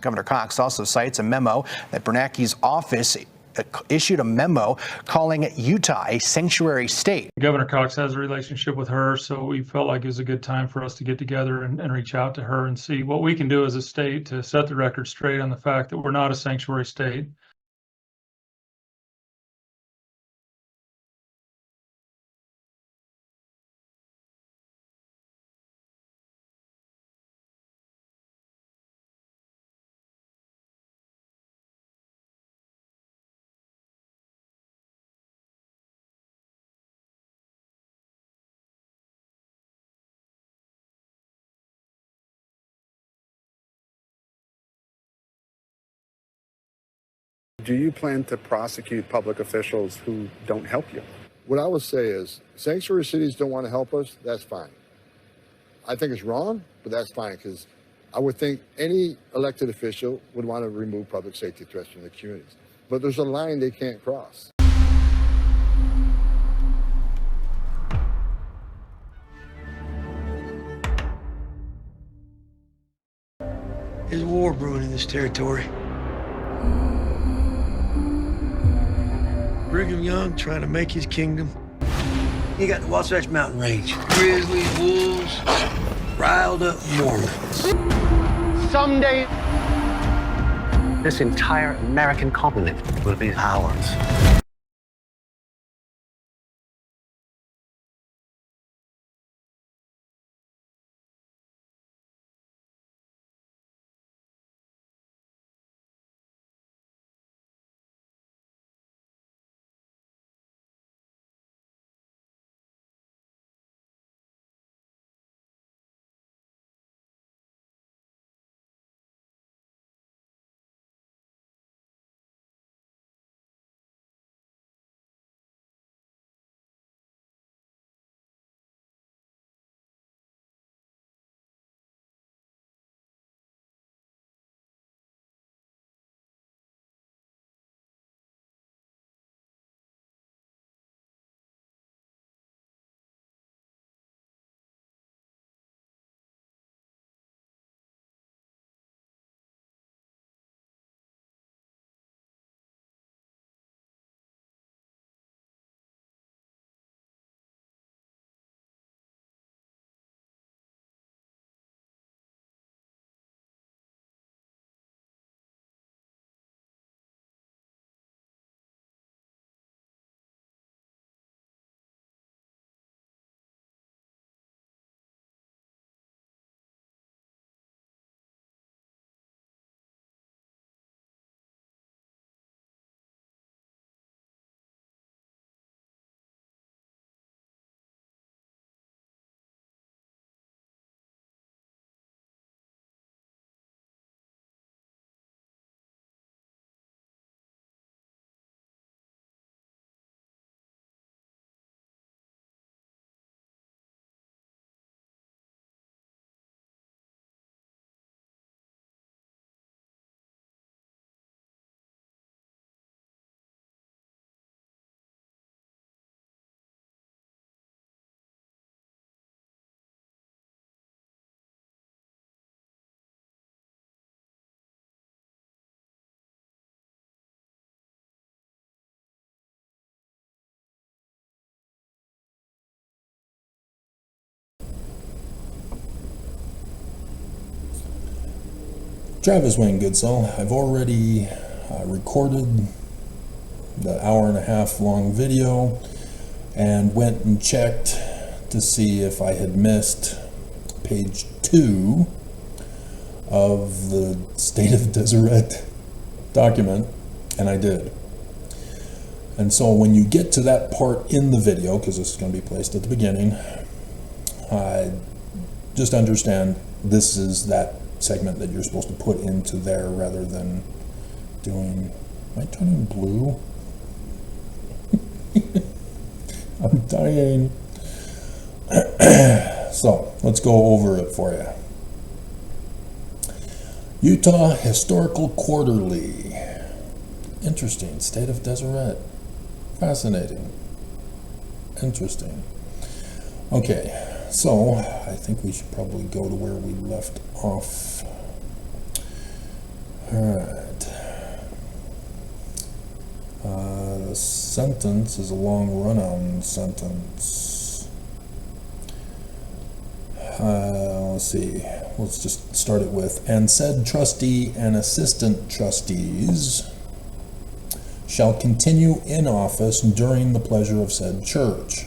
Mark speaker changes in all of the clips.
Speaker 1: Governor Cox also cites a memo that Bernanke's office issued a memo calling Utah a sanctuary state.
Speaker 2: Governor Cox has a relationship with her, so we felt like it was a good time for us to get together and reach out to her and see what we can do as a state to set the record straight on the fact that we're not a sanctuary state.
Speaker 3: Do you plan to prosecute public officials who don't help you? What I would say is, sanctuary cities don't want to help us, that's fine. I think it's wrong, but that's fine, because I would think any elected official would want to remove public safety threats from the communities. But there's a line they can't cross.
Speaker 4: There's a war brewing in this territory. Brigham Young trying to make his kingdom. You got the Wasatch Mountain Range. Grizzlies, wolves, riled up Mormons.
Speaker 5: Someday, this entire American continent will be ours.
Speaker 6: Travis Wayne Goodsell, I've already recorded the hour-and-a-half long video and went and checked to see if I had missed page 2 of the State of Deseret document, and I did. And so when you get to that part in the video, because this is going to be placed at the beginning, just understand this is that segment that you're supposed to put into there rather than doing, am I turning blue? I'm dying. So let's go over it for you. Utah Historical Quarterly. Interesting. State of Deseret. Fascinating. Interesting. Okay. So, I think we should probably go to where we left off. Alright. The sentence is a long run-on sentence. Let's see. Let's just start it with, and said trustee and assistant trustees shall continue in office during the pleasure of said church.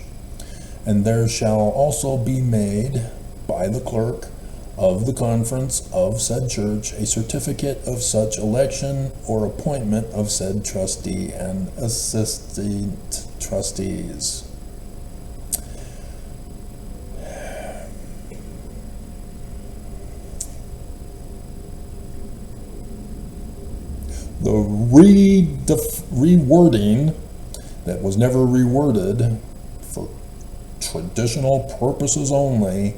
Speaker 6: And there shall also be made by the clerk of the conference of said church a certificate of such election or appointment of said trustee and assistant trustees. The rewording that was never reworded for traditional purposes only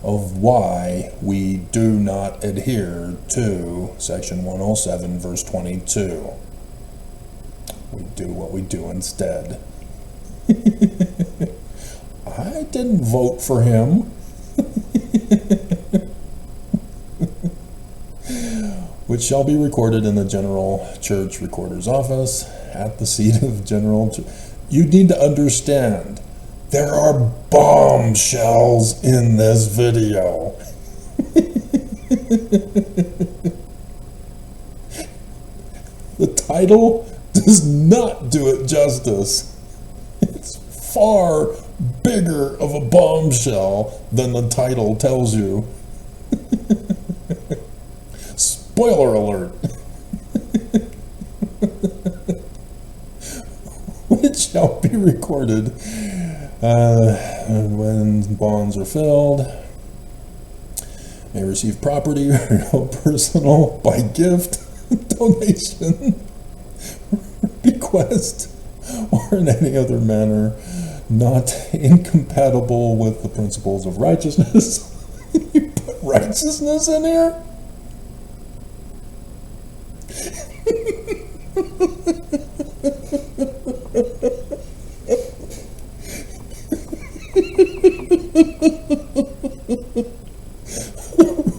Speaker 6: of why we do not adhere to section 107 verse 22. We do what we do instead. I didn't vote for him. Which shall be recorded in the general church recorder's office at the seat of general church. You need to understand, there are bombshells in this video. The title does not do it justice. It's far bigger of a bombshell than the title tells you. Spoiler alert. Which shall be recorded when bonds are filled, may receive property or personal by gift, donation, bequest, or in any other manner not incompatible with the principles of righteousness. You put righteousness in here?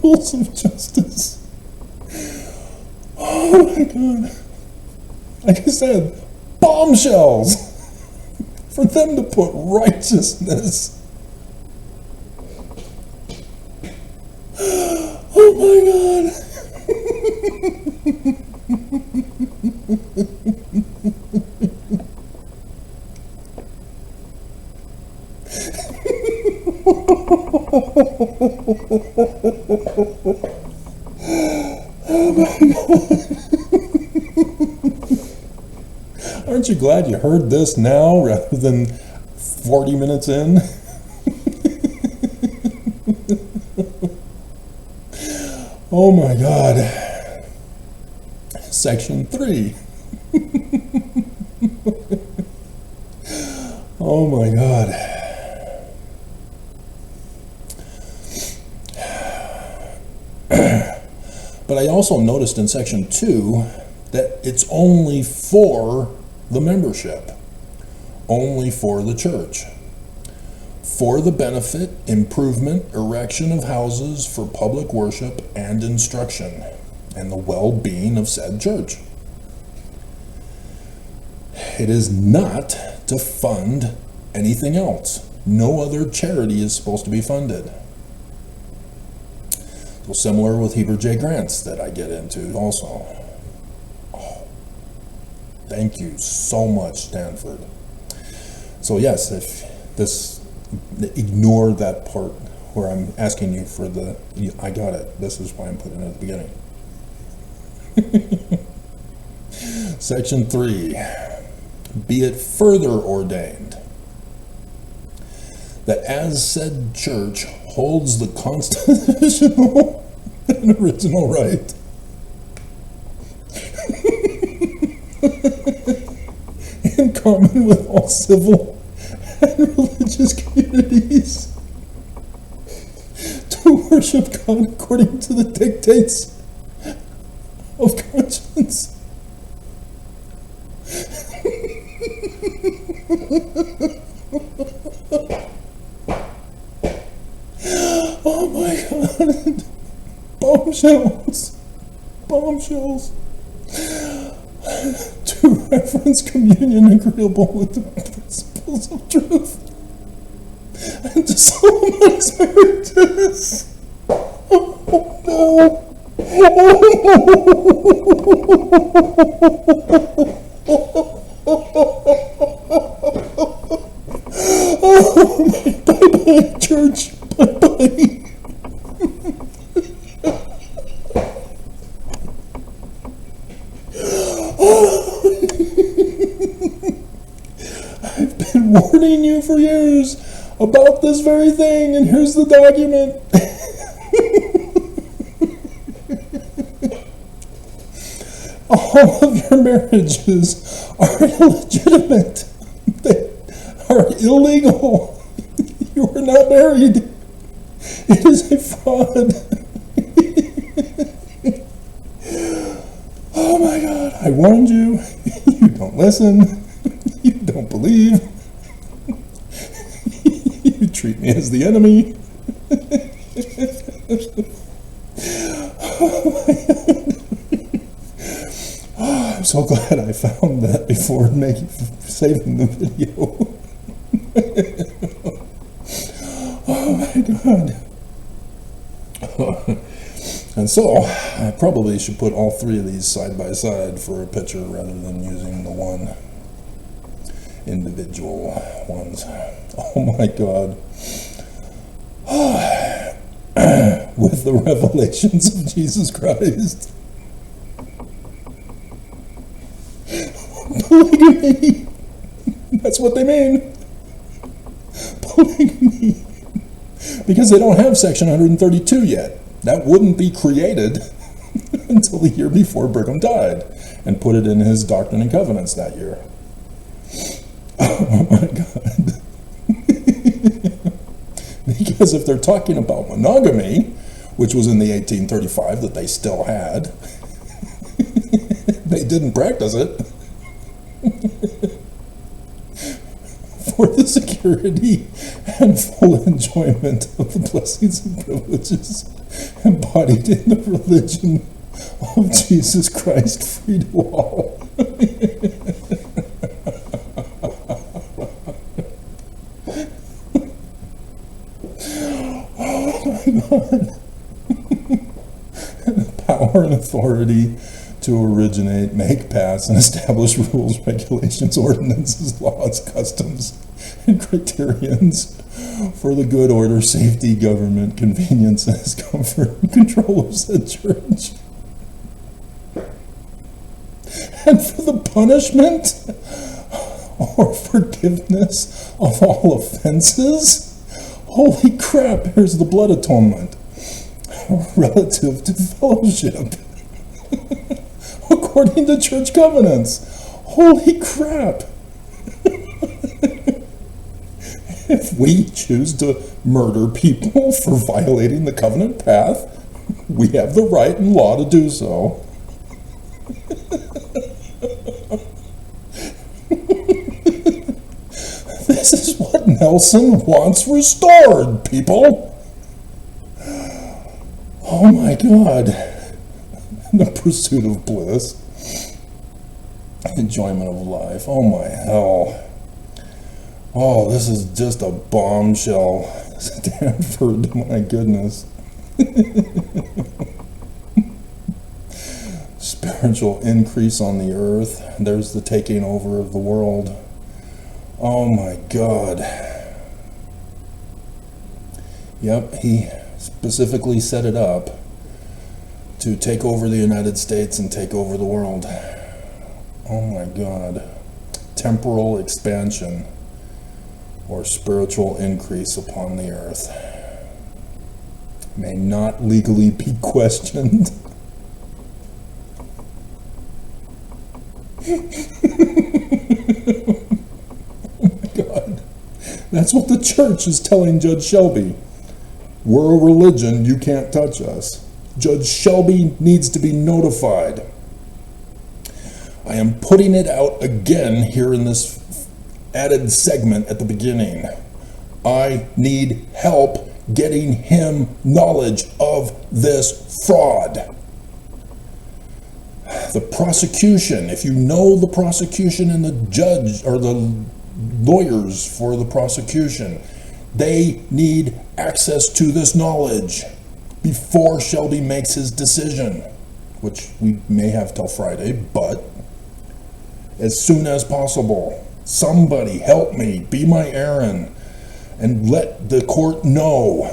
Speaker 6: Rules of justice. Oh my god. Like I said, bombshells. For them to put righteousness. Oh my god. Aren't you glad you heard this now rather than 40 minutes in? Oh my god. Section 3. Oh my god. But I also noticed in section 2 that it's only for the membership, only for the church, for the benefit, improvement, erection of houses for public worship and instruction, and the well-being of said church. It is not to fund anything else. No other charity is supposed to be funded. So similar with Heber J. Grants that I get into also. Oh, thank you so much, Stanford. So yes, if this, ignore that part where I'm asking you for the, I got it. This is why I'm putting it at the beginning. Section 3, be it further ordained that as said church holds the constitutional and original right in common with all civil and religious communities to worship God according to the dictates of conscience. Oh my god. Bombshells. bombshells. To reference communion agreeable with the principles of truth. And to solemnize marriages. Oh no. Oh, bye-bye, church. Bye-bye. I've been warning you for years about this very thing, and here's the document. All of your marriages are illegitimate. They are illegal. You are not married. It is a fraud. Oh my God, I warned you. You don't listen. You don't believe. You treat me as the enemy. Oh my God. Oh, I'm so glad I found that before saving the video. Oh my God. And so, I probably should put all three of these side by side for a picture rather than using the one individual ones. Oh my God. With the revelations of Jesus Christ. Polygamy. That's what they mean. Polygamy. Because they don't have Section 132 yet. That wouldn't be created until the year before Brigham died and put it in his Doctrine and Covenants that year. Oh my God. Because if they're talking about monogamy, which was in the 1835 that they still had, they didn't practice it for the security and full enjoyment of the blessings and privileges embodied in the religion of Jesus Christ, free to all. Oh my God. Power and authority to originate, make, pass, and establish rules, regulations, ordinances, laws, customs, and criterions for the good order, safety, government, conveniences, comfort, and control of said church. And for the punishment or forgiveness of all offenses. Holy crap, here's the blood atonement. Relative to fellowship. According to church covenants. Holy crap. If we choose to murder people for violating the covenant path, we have the right and law to do so. This is what Nelson wants restored, people. Oh my God. The pursuit of bliss. Enjoyment of life. Oh my hell. Oh, this is just a bombshell. Stanford, my goodness. Spiritual increase on the earth. There's the taking over of the world. Oh my God. Yep, he specifically set it up to take over the United States and take over the world. Oh my God. Temporal expansion or spiritual increase upon the earth may not legally be questioned. God. That's what the church is telling Judge Shelby. We're a religion, you can't touch us. Judge Shelby needs to be notified. I am putting it out again here in this added segment at the beginning. I need help getting him knowledge of this fraud. The prosecution, if you know the prosecution and the judge or the lawyers for the prosecution, they need access to this knowledge before Shelby makes his decision, which we may have till Friday, but as soon as possible. Somebody help me, be my Aaron, and let the court know.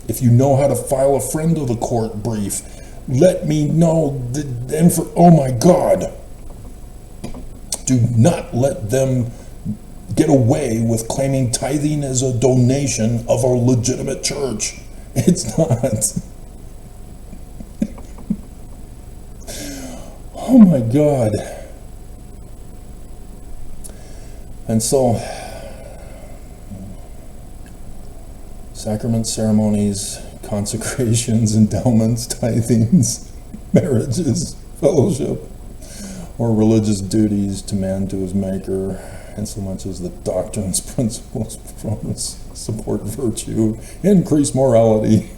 Speaker 6: If you know how to file a friend of the court brief, let me know oh my God. Do not let them get away with claiming tithing as a donation of a legitimate church. It's not. Oh my God. And so, sacraments, ceremonies, consecrations, endowments, tithings, marriages, fellowship, or religious duties to man to his maker, insomuch as the doctrines, principles, promise, support virtue, increase morality,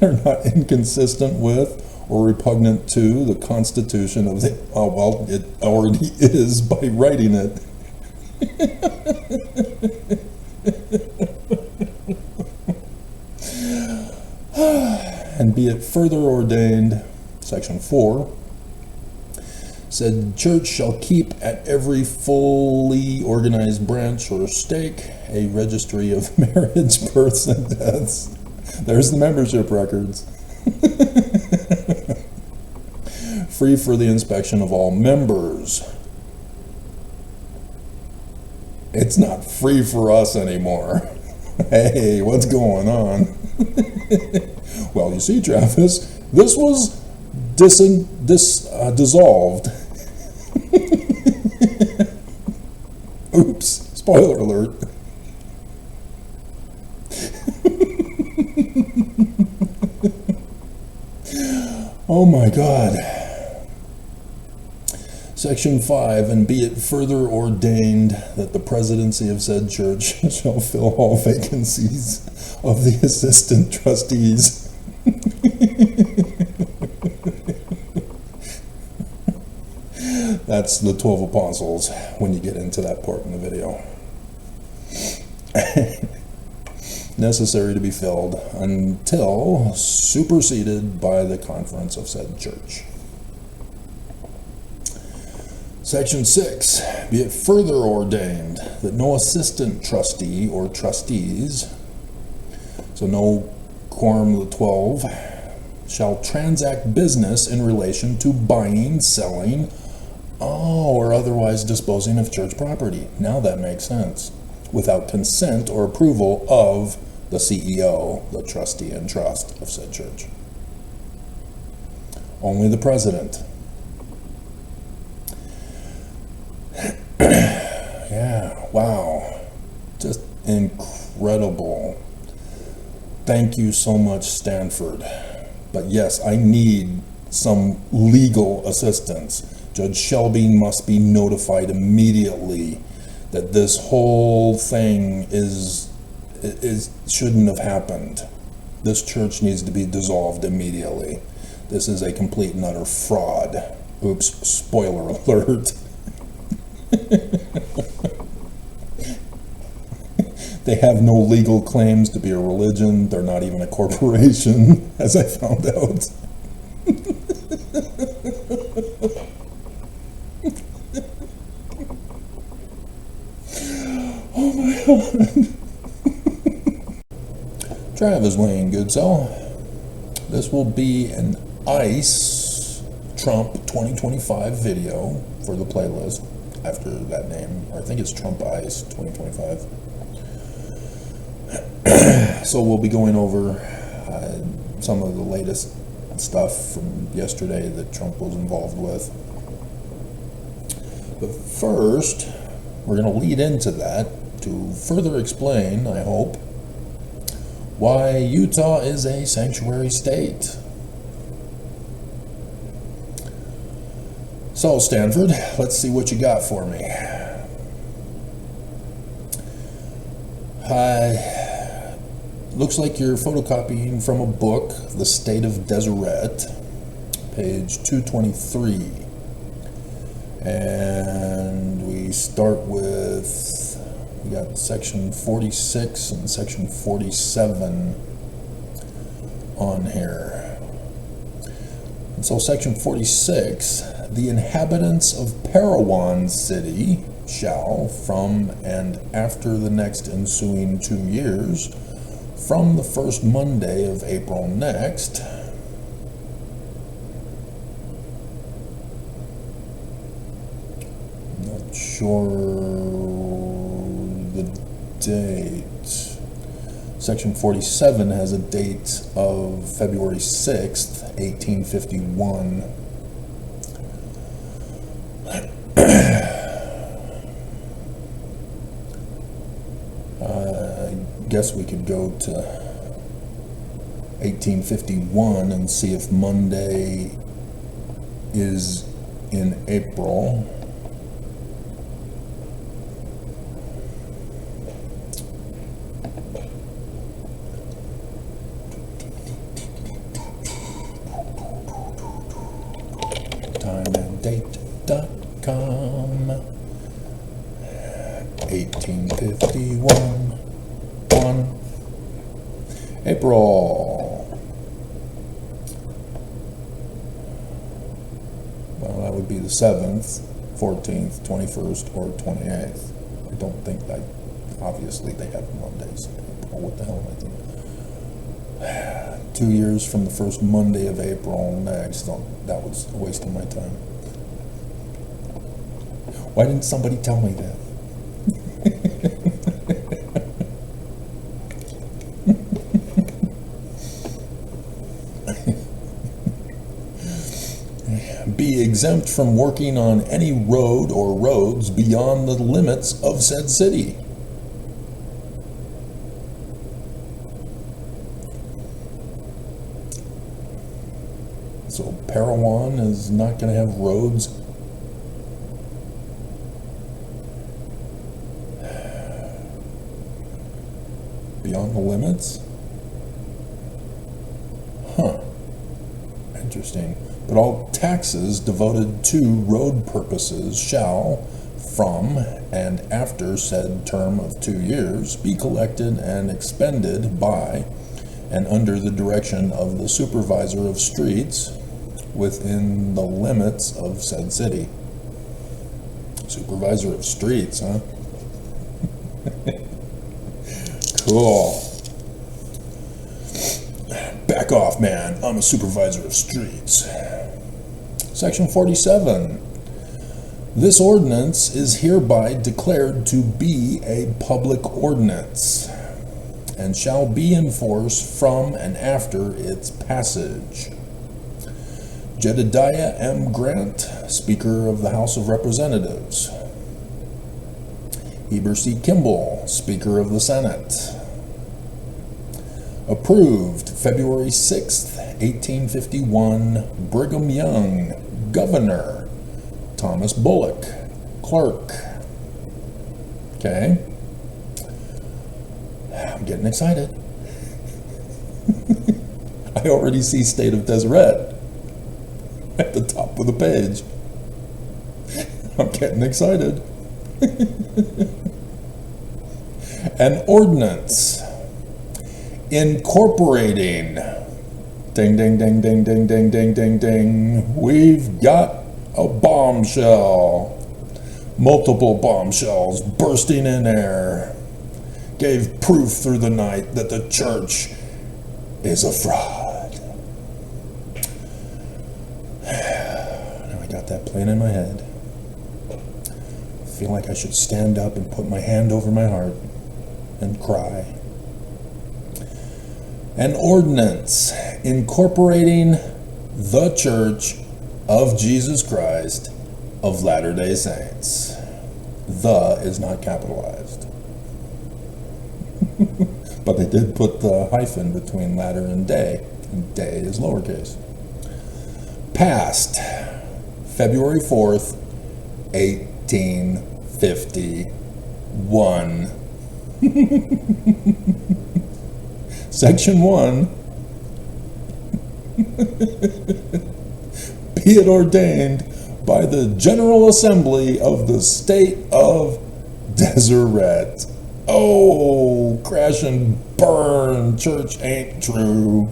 Speaker 6: are not inconsistent with or repugnant to the Constitution of the, it already is by writing it. And be it further ordained, Section 4, said church shall keep at every fully organized branch or stake a registry of marriage, births, and deaths. There's the membership records. Free for the inspection of all members. It's not free for us anymore. Hey, what's going on? Well, you see, Travis, this was dissolved. Oops, spoiler alert. Oh my God. Section 5, and be it further ordained that the presidency of said church shall fill all vacancies of the assistant trustees. That's the 12 apostles when you get into that part in the video. Necessary to be filled until superseded by the conference of said church. Section 6, be it further ordained that no assistant trustee or trustees, so no quorum of the 12, shall transact business in relation to buying, selling, or otherwise disposing of church property. Now that makes sense. Without consent or approval of the CEO, the trustee and trust of said church. Only the president. Yeah, wow. Just incredible. Thank you so much, Stanford. But yes, I need some legal assistance. Judge Shelby must be notified immediately that this whole thing shouldn't have happened. This church needs to be dissolved immediately. This is a complete and utter fraud. Oops, spoiler alert. They have no legal claims to be a religion. They're not even a corporation, as I found out. Oh my God. Travis Wayne Goodsell. This will be an ICE Trump 2025 video for the playlist after that name. I think it's Trump ICE 2025. So we'll be going over some of the latest stuff from yesterday that Trump was involved with. But first, we're going to lead into that to further explain, I hope, why Utah is a sanctuary state. So, Stanford, let's see what you got for me. Looks like you're photocopying from a book, The State of Deseret. page 223. And we start with, we got section 46 and section 47 on here. And so section 46, the inhabitants of Parowan City shall, from and after the next ensuing 2 years, from the first Monday of April next, not sure the date. Section 47 has a date of February 6th, 1851. I guess we could go to 1851 and see if Monday is in April. Timeanddate.com 1851 April. Well, that would be the 7th, 14th, 21st, or 28th. I don't think that, obviously they have Mondays. What the hell am I thinking? 2 years from the first Monday of April next. Oh, that was a waste of my time. Why didn't somebody tell me that? Be exempt from working on any road or roads beyond the limits of said city. So Parowan is not going to have roads beyond the limits? Huh. Interesting. But all taxes devoted to road purposes shall, from and after said term of 2 years, be collected and expended by and under the direction of the supervisor of streets within the limits of said city. Supervisor of streets, huh? Cool. Back off, man. I'm a supervisor of streets. Section 47. This ordinance is hereby declared to be a public ordinance and shall be in force from and after its passage. Jedediah M. Grant, Speaker of the House of Representatives. Heber C. Kimball, Speaker of the Senate. Approved February 6th, 1851, Brigham Young, Governor. Thomas Bullock, Clerk. Okay. I'm getting excited. I already see State of Deseret at the top of the page. I'm getting excited. An ordinance incorporating, ding, ding, ding, ding, ding, ding, ding, ding, ding, we've got a bombshell. Multiple bombshells bursting in air gave proof through the night that the church is a fraud. Now I got that playing in my head. I feel like I should stand up and put my hand over my heart and cry. An ordinance incorporating the Church of Jesus Christ of Latter-day Saints. The is not capitalized. But they did put the hyphen between latter and day is lowercase. Passed February 4th, 1851. Section 1 be it ordained by the General Assembly of the State of Deseret. Oh, crash and burn. Church ain't true.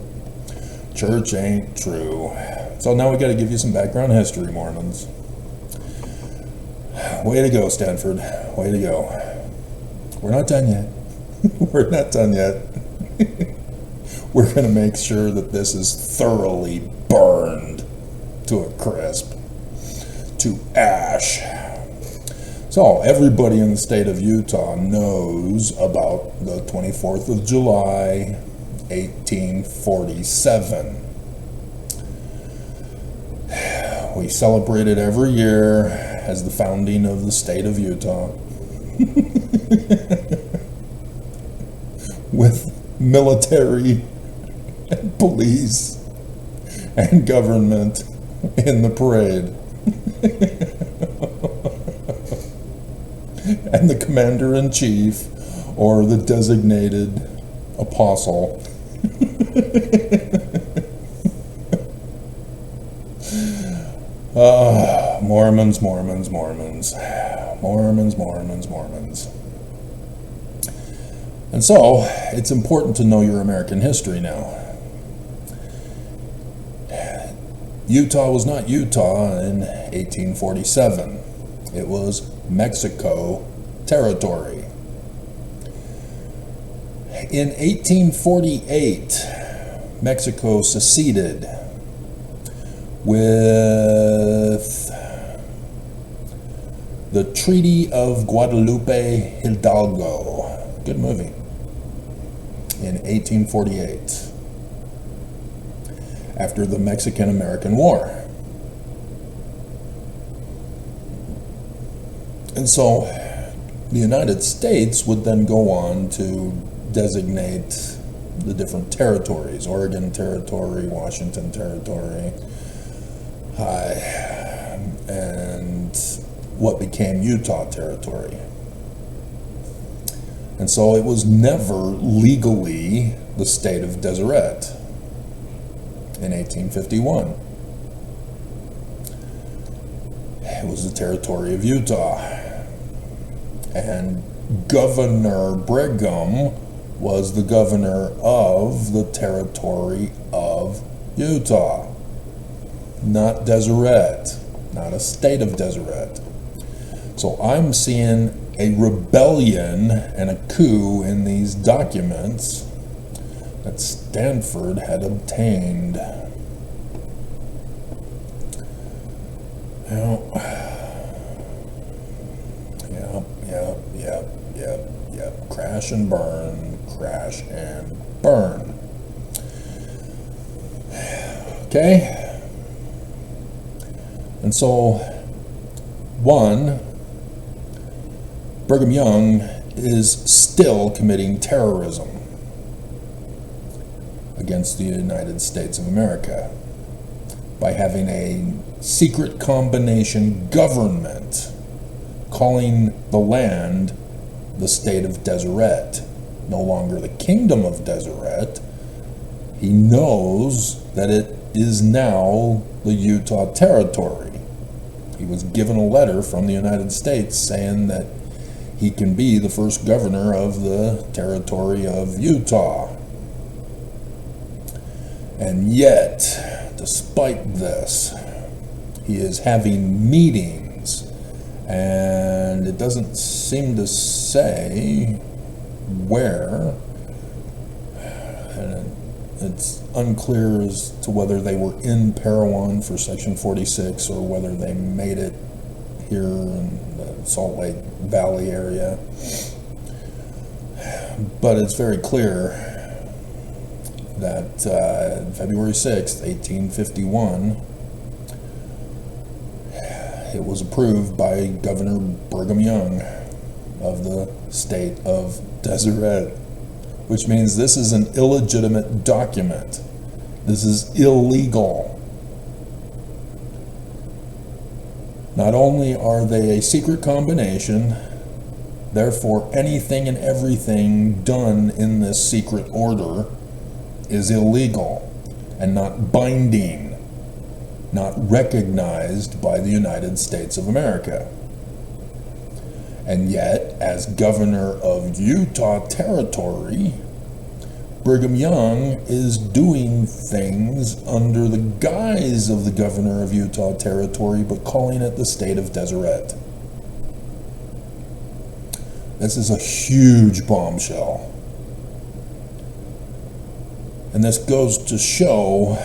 Speaker 6: Church ain't true. So now we got to give you some background history, Mormons. Way to go, Stanford. Way to go. We're not done yet. We're not done yet. We're going to make sure that this is thoroughly burned to a crisp, to ash. So everybody in the state of Utah knows about the 24th of July, 1847. We celebrate it every year as the founding of the state of Utah. With military and police and government in the parade. And the commander-in-chief, or the designated apostle. Mormons, Mormons, Mormons. Mormons, Mormons, Mormons. And so, it's important to know your American history now. Utah was not Utah in 1847. It was Mexico territory. In 1848, Mexico seceded with the Treaty of Guadalupe Hidalgo. Good movie. In 1848, after the Mexican-American War. And so the United States would then go on to designate the different territories: Oregon Territory, Washington Territory, and what became Utah Territory. And so it was never legally the state of Deseret in 1851. It was the territory of Utah. And Governor Brigham was the governor of the territory of Utah, not Deseret, not a state of Deseret. So I'm seeing a rebellion and a coup in these documents that Stanford had obtained. Yep. Crash and burn, crash and burn. Okay? And so, one, Brigham Young is still committing terrorism against the United States of America by having a secret combination government calling the land the state of Deseret, no longer the kingdom of Deseret. He knows that it is now the Utah Territory. He was given a letter from the United States saying that he can be the first governor of the territory of Utah. And yet, despite this, he is having meetings, and it doesn't seem to say where, and it's unclear as to whether they were in Parowan for Section 46 or whether they made it here in the Salt Lake Valley area. But it's very clear that February 6th, 1851, it was approved by Governor Brigham Young of the state of Deseret, which means this is an illegitimate document. This is illegal. Not only are they a secret combination, therefore anything and everything done in this secret order is illegal and not binding. not recognized by the United States of America. And yet, as governor of Utah Territory, Brigham Young is doing things under the guise of the governor of Utah Territory, but calling it the state of Deseret. This is a huge bombshell. And this goes to show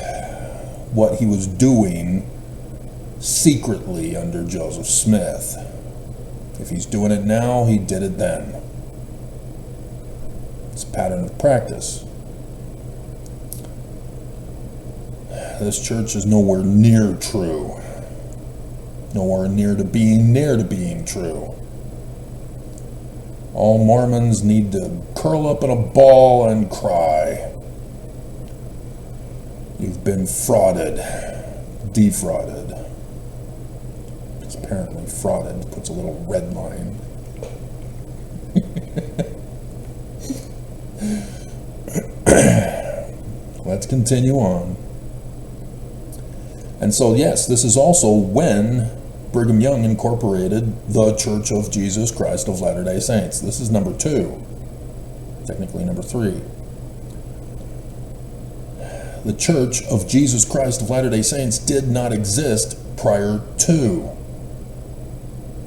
Speaker 6: what he was doing secretly under Joseph Smith. If he's doing it now, he did it then. It's a pattern of practice. This church is nowhere near true. Nowhere near to being true. All Mormons need to curl up in a ball and cry. You've been frauded, defrauded. It's apparently frauded, puts a little red line. Let's continue on. And so, yes, this is also when Brigham Young incorporated the Church of Jesus Christ of Latter-day Saints. This is number 2, technically number 3. The Church of Jesus Christ of Latter-day Saints did not exist prior to.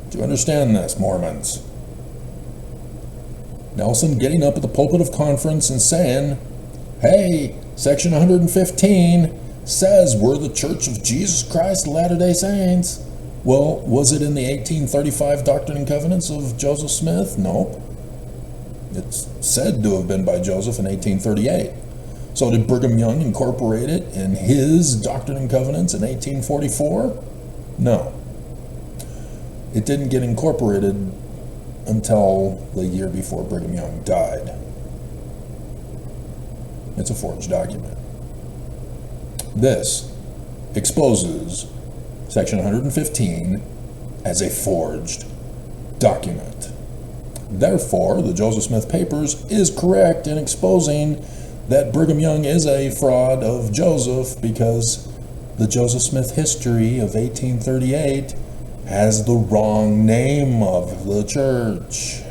Speaker 6: Do you understand this, Mormons? Nelson getting up at the pulpit of conference and saying, hey, section 115 says we're the Church of Jesus Christ of Latter-day Saints. Well, was it in the 1835 Doctrine and Covenants of Joseph Smith? No. It's said to have been by Joseph in 1838. So did Brigham Young incorporate it in his Doctrine and Covenants in 1844? No. It didn't get incorporated until the year before Brigham Young died. It's a forged document. This exposes Section 115 as a forged document. Therefore, the Joseph Smith Papers is correct in exposing that Brigham Young is a fraud of Joseph, because the Joseph Smith history of 1838 has the wrong name of the church.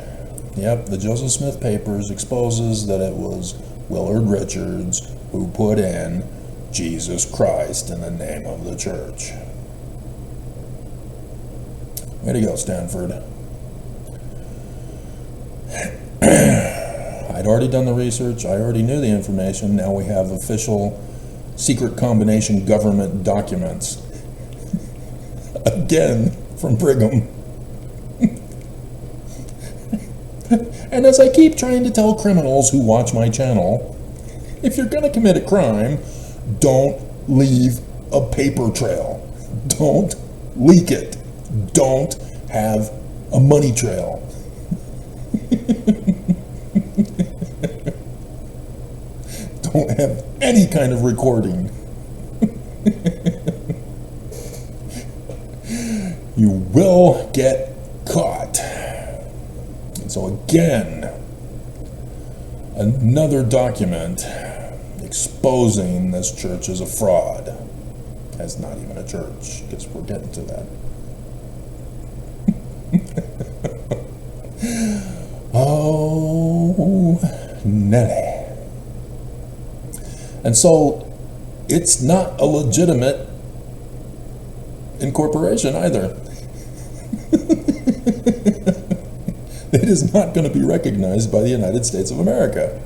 Speaker 6: Yep, the Joseph Smith Papers exposes that it was Willard Richards who put in Jesus Christ in the name of the church. Way to go, Stanford. I'd already done the research. I already knew the information. Now we have official secret combination government documents. Again, from Brigham. And as I keep trying to tell criminals who watch my channel, if you're going to commit a crime, don't leave a paper trail. Don't leak it. Don't have a money trail. Don't have any kind of recording. You will get caught. And so again, another document exposing this church as a fraud. As not even a church, because we're getting to that. Oh, Nelly. And so it's not a legitimate incorporation either. It is not going to be recognized by the United States of America.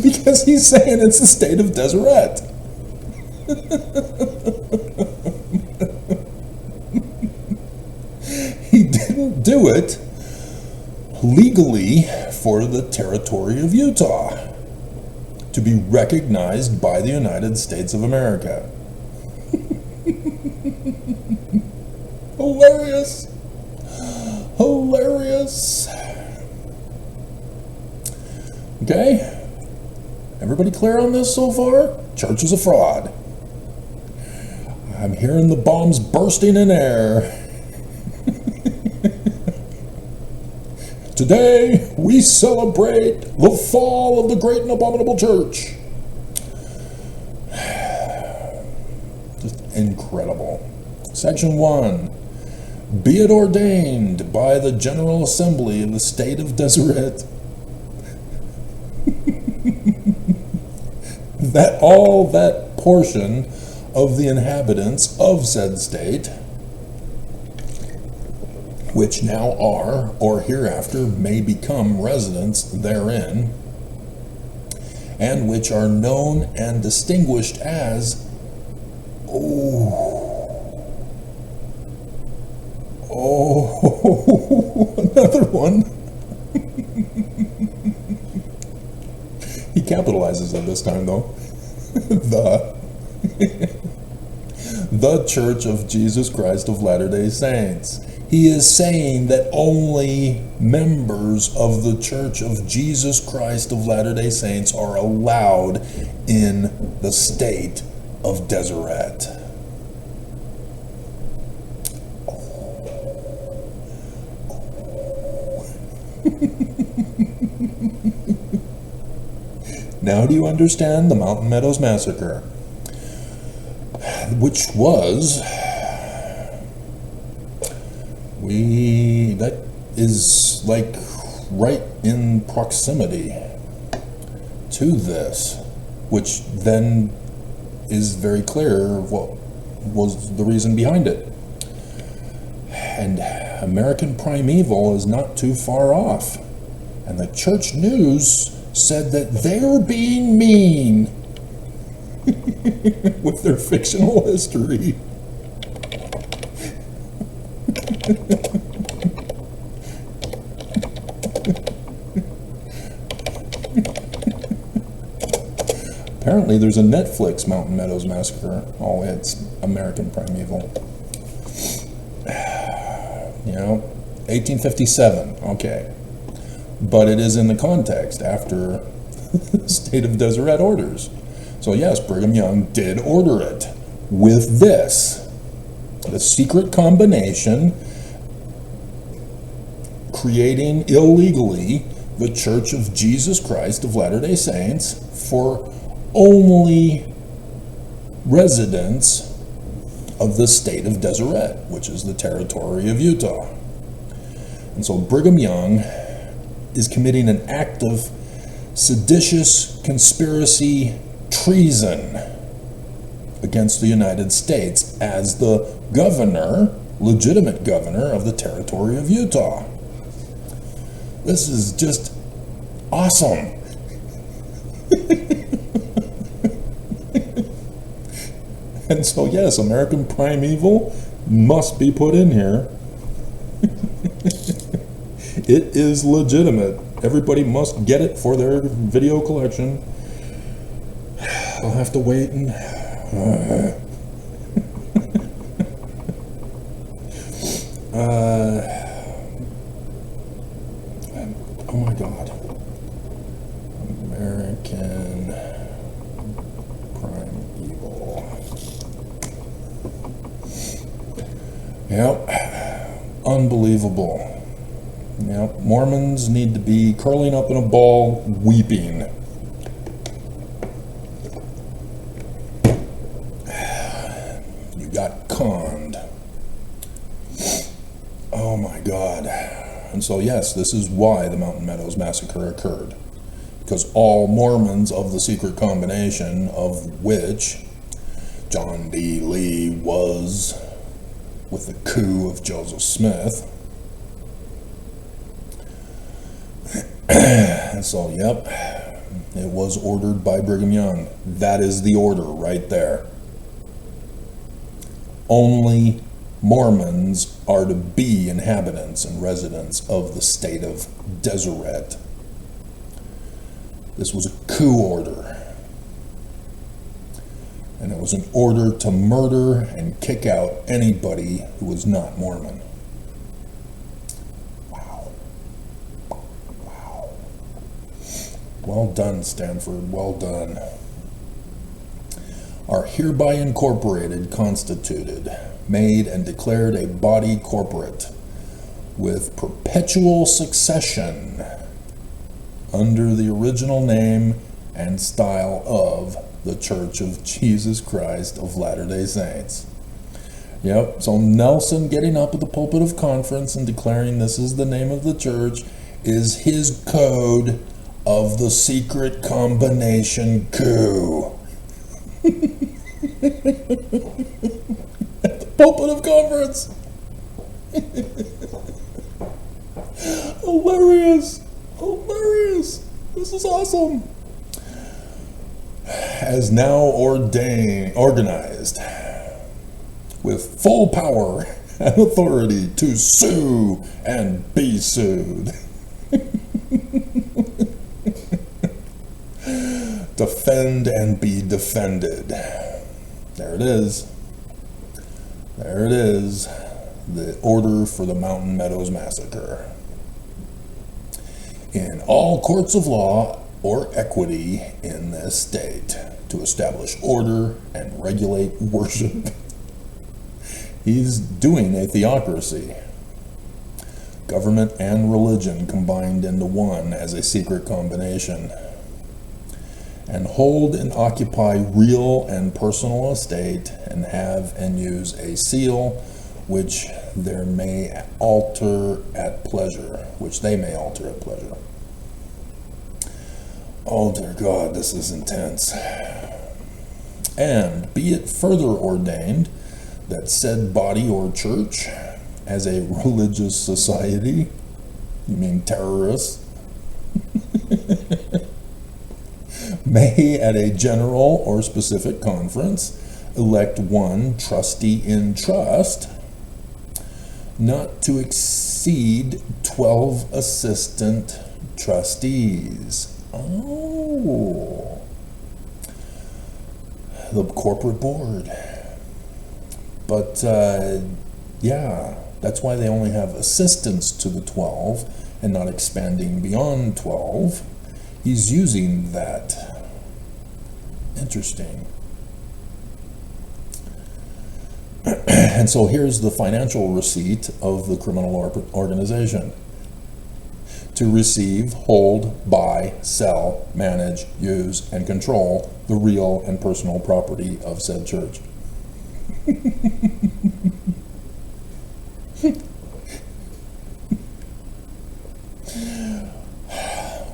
Speaker 6: Because he's saying it's the state of Deseret. He didn't do it legally for the territory of Utah to be recognized by the United States of America. Hilarious. Hilarious. Okay? Everybody clear on this so far? Church is a fraud. I'm hearing the bombs bursting in air. Today, we celebrate the fall of the great and abominable church. Section 1. Be it ordained by the General Assembly of the State of Deseret that all that portion of the inhabitants of said state which now are or hereafter may become residents therein, and which are known and distinguished as another one. He capitalizes it this time though. The Church of Jesus Christ of Latter-day Saints. He is saying that only members of the Church of Jesus Christ of Latter-day Saints are allowed in the state of Deseret. Now do you understand the Mountain Meadows Massacre? Which was, that is like right in proximity to this, which then is very clear what was the reason behind it. And American Primeval is not too far off. And the church news said that they're being mean with their fictional history. Apparently there's a Netflix Mountain Meadows Massacre. Oh, it's American Primeval. 1857, okay. But it is in the context after the State of Deseret orders. So yes, Brigham Young did order it with this. The secret combination creating illegally the Church of Jesus Christ of Latter-day Saints for only residents of the state of Deseret, which is the territory of Utah. And so Brigham Young is committing an act of seditious conspiracy treason against the United States as the governor, legitimate governor of the territory of Utah. This is just awesome. And so yes, American Primeval must be put in here. It is legitimate. Everybody must get it for their video collection. I'll have to wait and oh my God. American Primeval. Yep. Unbelievable. Yep. Mormons need to be curling up in a ball, weeping. You got conned. Oh my God. And so yes, this is why the Mountain Meadows Massacre occurred. Because all Mormons of the secret combination, of which John D. Lee was, with the coup of Joseph Smith. And so, yep, it was ordered by Brigham Young. That is the order right there. Only Mormons are to be inhabitants and residents of the state of Deseret. This was a coup order. And it was an order to murder and kick out anybody who was not Mormon. Wow. Wow. Well done, Stanford. Well done. Are hereby incorporated, constituted, made, and declared a body corporate with perpetual succession under the original name and style of the Church of Jesus Christ of Latter-day Saints. Yep. So Nelson getting up at the pulpit of conference and declaring this is the name of the church is his code of the secret combination coup. At the pulpit of conference. Hilarious. Hilarious. This is awesome. Has now organized with full power and authority to sue and be sued. Defend and be defended. There it is. There it is. The order for the Mountain Meadows Massacre. In all courts of law or equity in this state, to establish order and regulate worship. He's doing a theocracy. Government and religion combined into one as a secret combination. And hold and occupy real and personal estate and have and use a seal which they may alter at pleasure. Oh dear God, this is intense. And be it further ordained that said body or church as a religious society, you mean terrorists, may at a general or specific conference elect one trustee in trust not to exceed 12 assistant trustees. Oh, the corporate board. But yeah, that's why they only have assistants to the 12 and not expanding beyond 12. He's using that. Interesting. And so here's the financial receipt of the criminal organization. To receive, hold, buy, sell, manage, use, and control the real and personal property of said church.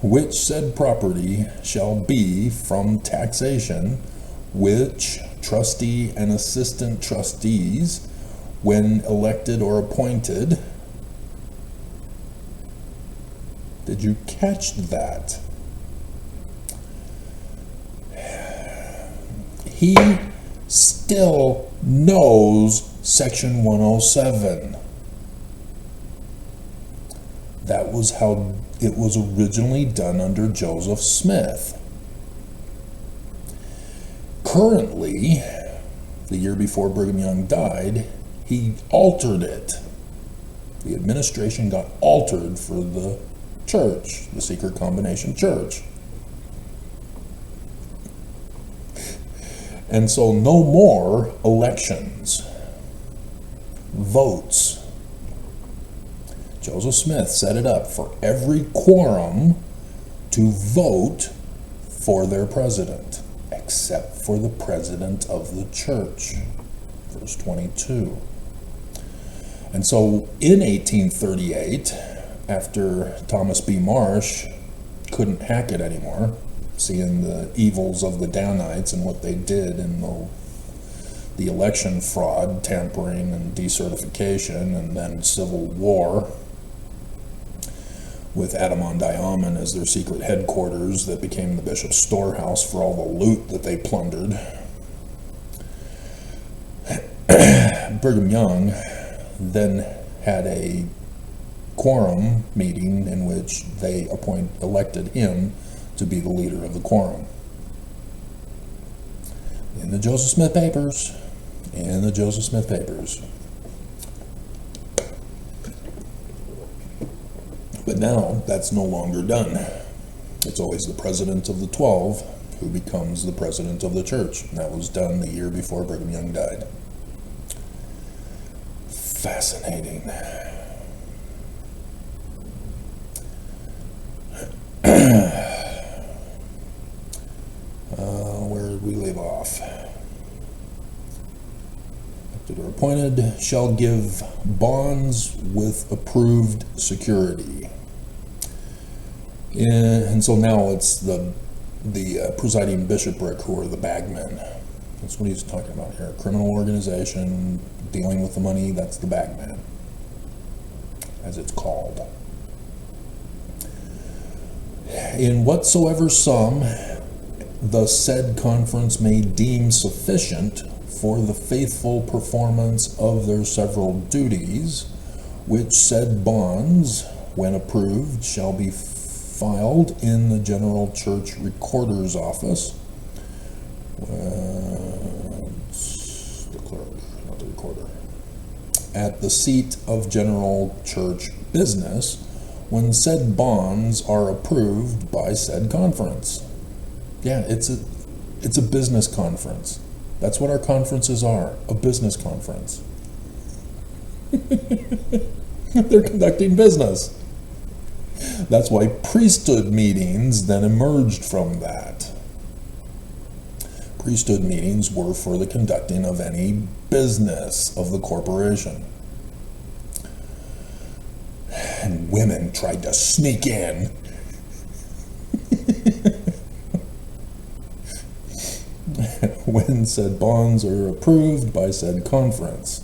Speaker 6: Which said property shall be from taxation, which trustee and assistant trustees, when elected or appointed. Did you catch that? He still knows Section 107. That was how it was originally done under Joseph Smith. Currently, the year before Brigham Young died, he altered it. The administration got altered for the church, the secret combination church. And so no more elections, votes. Joseph Smith set it up for every quorum to vote for their president, except for the president of the church. Verse 22. And so in 1838, after Thomas B. Marsh couldn't hack it anymore, seeing the evils of the Downites and what they did in the election fraud, tampering, and decertification, and then civil war, with Adamondiaman as their secret headquarters that became the bishop's storehouse for all the loot that they plundered. Brigham Young then had a quorum meeting in which they elected him to be the leader of the quorum. In the Joseph Smith papers. In the Joseph Smith papers. But now that's no longer done. It's always the president of the 12 who becomes the president of the church. And that was done the year before Brigham Young died. Fascinating. Where did we leave off? that are appointed shall give bonds with approved security. And so now it's the presiding bishopric who are the bagmen. That's what he's talking about here. Criminal organization dealing with the money, that's the bagman, as it's called. In whatsoever sum the said conference may deem sufficient for the faithful performance of their several duties, which said bonds, when approved, shall be filed in the General Church Recorder's Office. The clerk, not the recorder. At the seat of General Church business, when said bonds are approved by said conference. Yeah, it's a business conference. That's what our conferences are, a business conference. They're conducting business. That's why priesthood meetings then emerged from that. Priesthood meetings were for the conducting of any business of the corporation. And women tried to sneak in. When said bonds are approved by said conference,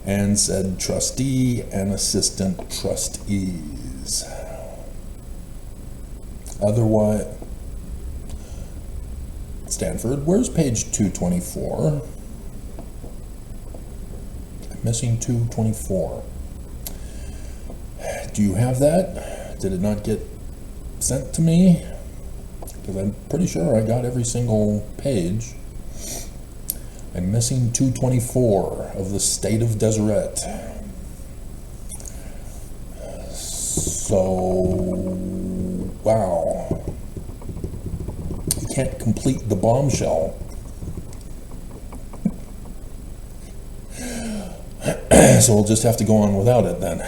Speaker 6: and said trustee and assistant trustees. Otherwise, Stanford, where's page 224? I'm missing 224. Do you have that? Did it not get sent to me? Because I'm pretty sure I got every single page. I'm missing 224 of the state of Deseret. So, wow. You can't complete the bombshell. So we'll just have to go on without it then.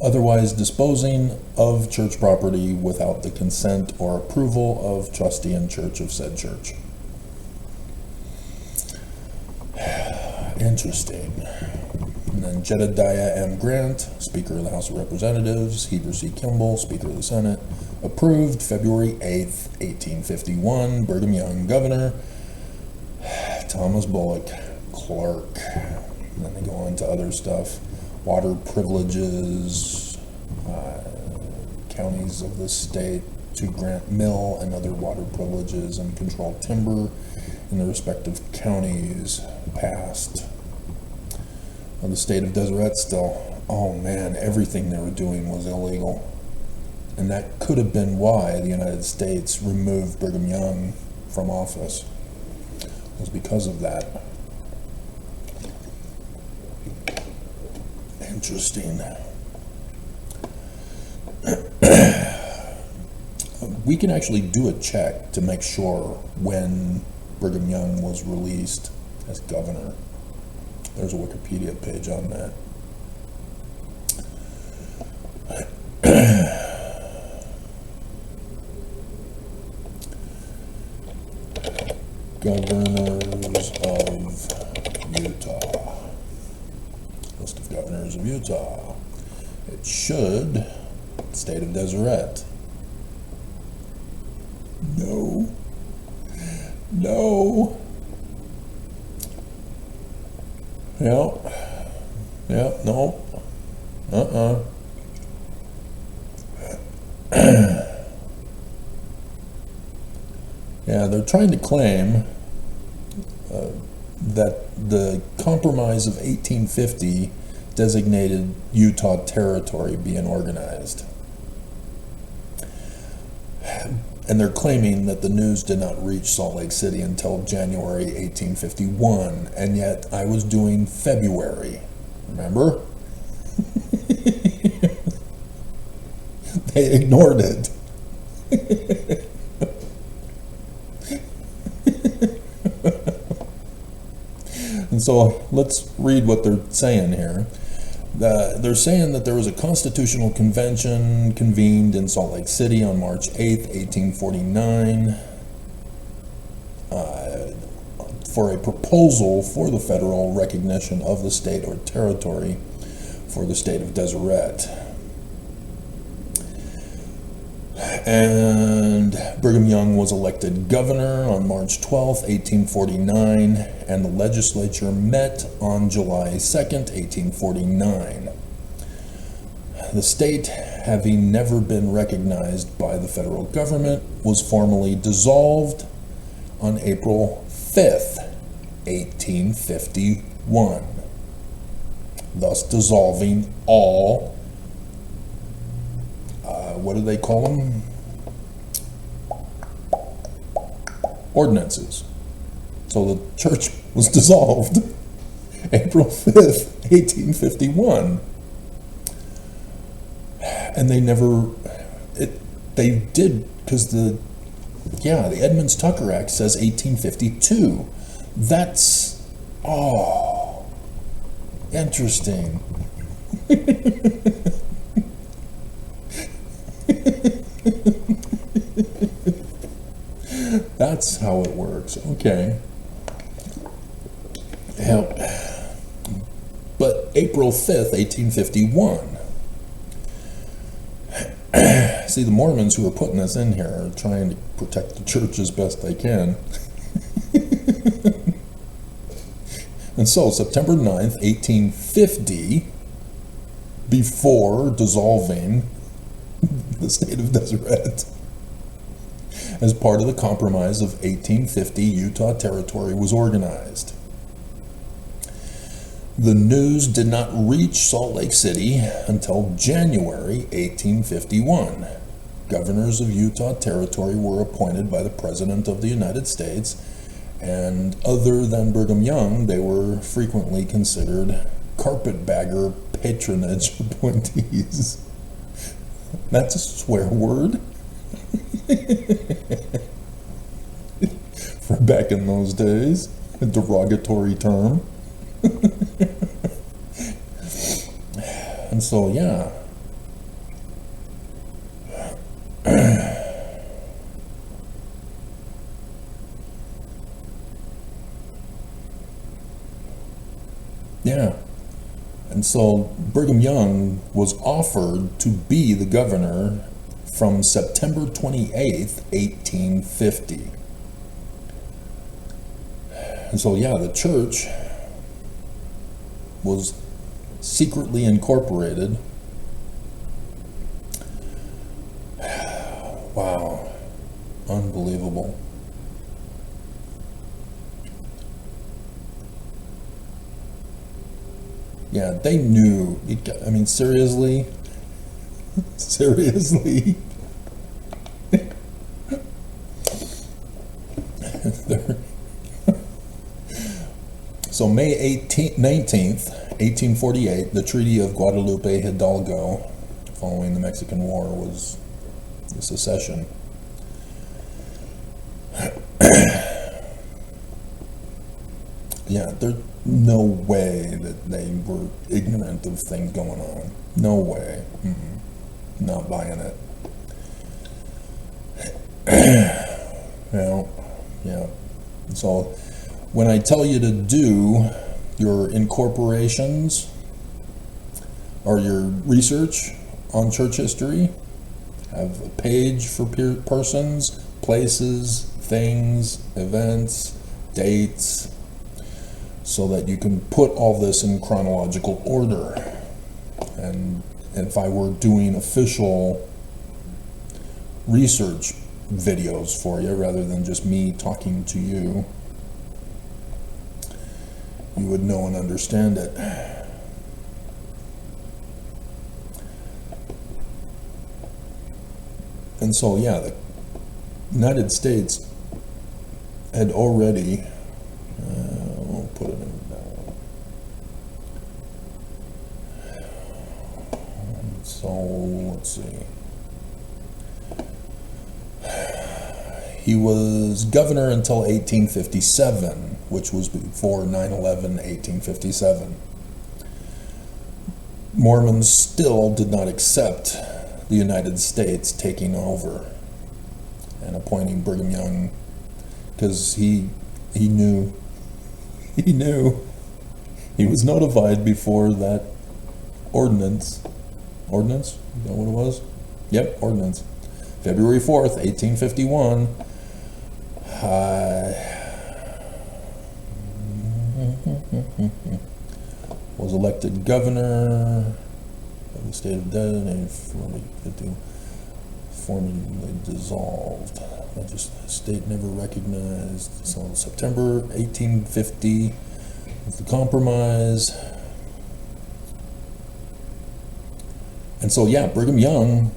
Speaker 6: Otherwise disposing of church property without the consent or approval of trustee and church of said church. Interesting. And then Jedediah M. Grant, Speaker of the House of Representatives, Heber C. Kimball, Speaker of the Senate, approved February 8th, 1851. Brigham Young, Governor. Thomas Bullock, Clerk. And then they go on to other stuff. Water privileges, counties of the state to grant mill and other water privileges and control timber in the respective counties passed. Well, the state of Deseret still, oh man, everything they were doing was illegal. And that could have been why the United States removed Brigham Young from office. It was because of that. Interesting. We can actually do a check to make sure when Brigham Young was released as governor. There's a Wikipedia page on that. Governors of Utah. List of governors of Utah. It should, state of Deseret. No. No. Yeah, no. Yeah, they're trying to claim that the Compromise of 1850 designated Utah Territory being organized. And they're claiming that the news did not reach Salt Lake City until January 1851, and yet I was doing February, remember? They ignored it. And so let's read what they're saying here. They're saying that there was a constitutional convention convened in Salt Lake City on March 8th, 1849. for a proposal for the federal recognition of the state or territory for the state of Deseret. And Brigham Young was elected governor on March 12, 1849, and the legislature met on July 2nd, 1849. The state, having never been recognized by the federal government, was formally dissolved on April 5th, 1851, thus dissolving all, what do they call them? Ordinances. So the church was dissolved April 5th, 1851. And they never, they did, because the Edmunds-Tucker Act says 1852. That's, interesting. That's how it works. Okay. Yeah. But April 5th, 1851. See, the Mormons who are putting this in here are trying to protect the church as best they can. And so, September 9th, 1850, before dissolving the state of Deseret, as part of the Compromise of 1850, Utah Territory was organized. The news did not reach Salt Lake City until January 1851. Governors of Utah Territory were appointed by the President of the United States, and other than Brigham Young, they were frequently considered carpetbagger patronage appointees. That's a swear word. For back in those days, a derogatory term. And so, yeah. Yeah. And so Brigham Young was offered to be the governor from September 28th, 1850. And so, yeah, the church was secretly incorporated. Wow, unbelievable. Yeah, they knew. I mean, seriously? Seriously? So May 19th, 1848, the Treaty of Guadalupe Hidalgo, following the Mexican War, was the secession. Yeah, there's no way that they were ignorant of things going on. No way. Not buying it. Well, yeah. So when I tell you to do your incorporations or your research on church history, have a page for persons, places, things, events, dates, so that you can put all this in chronological order. And if I were doing official research videos for you rather than just me talking to you, you would know and understand it. And so, yeah, the United States had already, we'll put it in so let's see. He was governor until 1857, which was before 9/11, 1857. Mormons still did not accept the United States taking over and appointing Brigham Young, because he knew He knew. He was notified before that ordinance. Ordinance? Is that what it was? Yep, ordinance. February 4th, 1851. Was elected governor of the state of Delaware, formally dissolved. State never recognized. So September 1850 was the compromise. And so, yeah, Brigham Young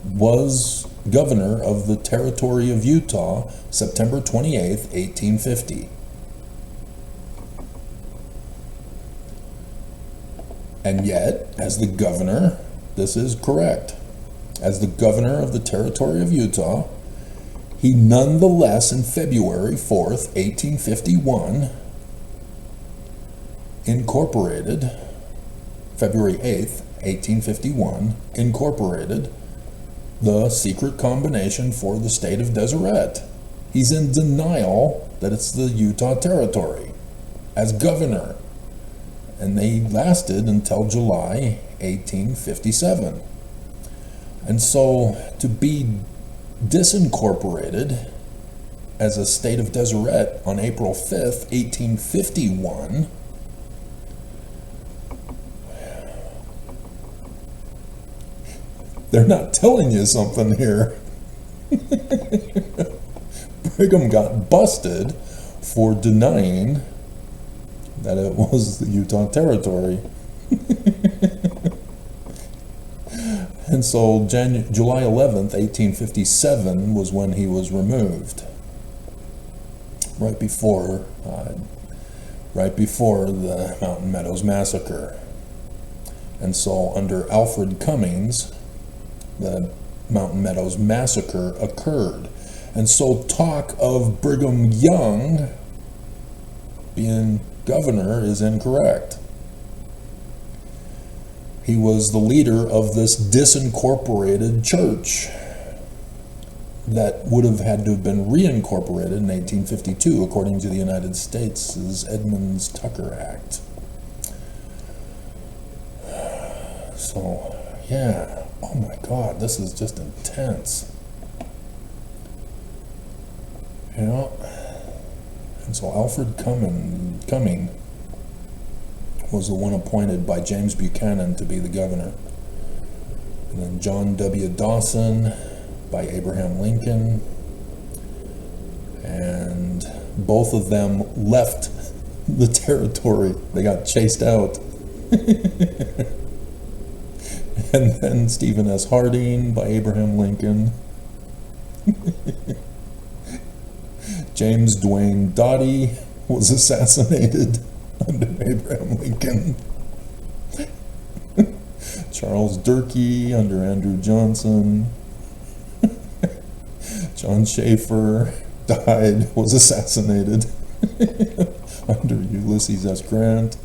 Speaker 6: was governor of the territory of Utah, September 28th, 1850. And yet, as the governor, this is correct, as the governor of the territory of Utah, he nonetheless, in February 4th, 1851, incorporated, February 8th, 1851, incorporated the secret combination for the state of Deseret. He's in denial that it's the Utah territory as governor. And they lasted until July 1857. And so to be disincorporated as a state of Deseret on April 5th, 1851, they're not telling you something here. Brigham got busted for denying that it was the Utah territory. And so July 11th, 1857 was when he was removed. Right before the Mountain Meadows Massacre. And so under Alfred Cummings, the Mountain Meadows Massacre occurred. And so talk of Brigham Young being governor is incorrect. He was the leader of this disincorporated church that would have had to have been reincorporated in 1852 according to the United States' Edmunds-Tucker Act. So, yeah, oh my God, this is just intense. You know? And so Alfred Cumming was the one appointed by James Buchanan to be the governor. And then John W. Dawson by Abraham Lincoln. And both of them left the territory. They got chased out. And then Stephen S. Harding by Abraham Lincoln. James Duane Dottie was assassinated under Abraham Lincoln. Charles Durkee under Andrew Johnson. John Schaefer was assassinated under Ulysses S. Grant.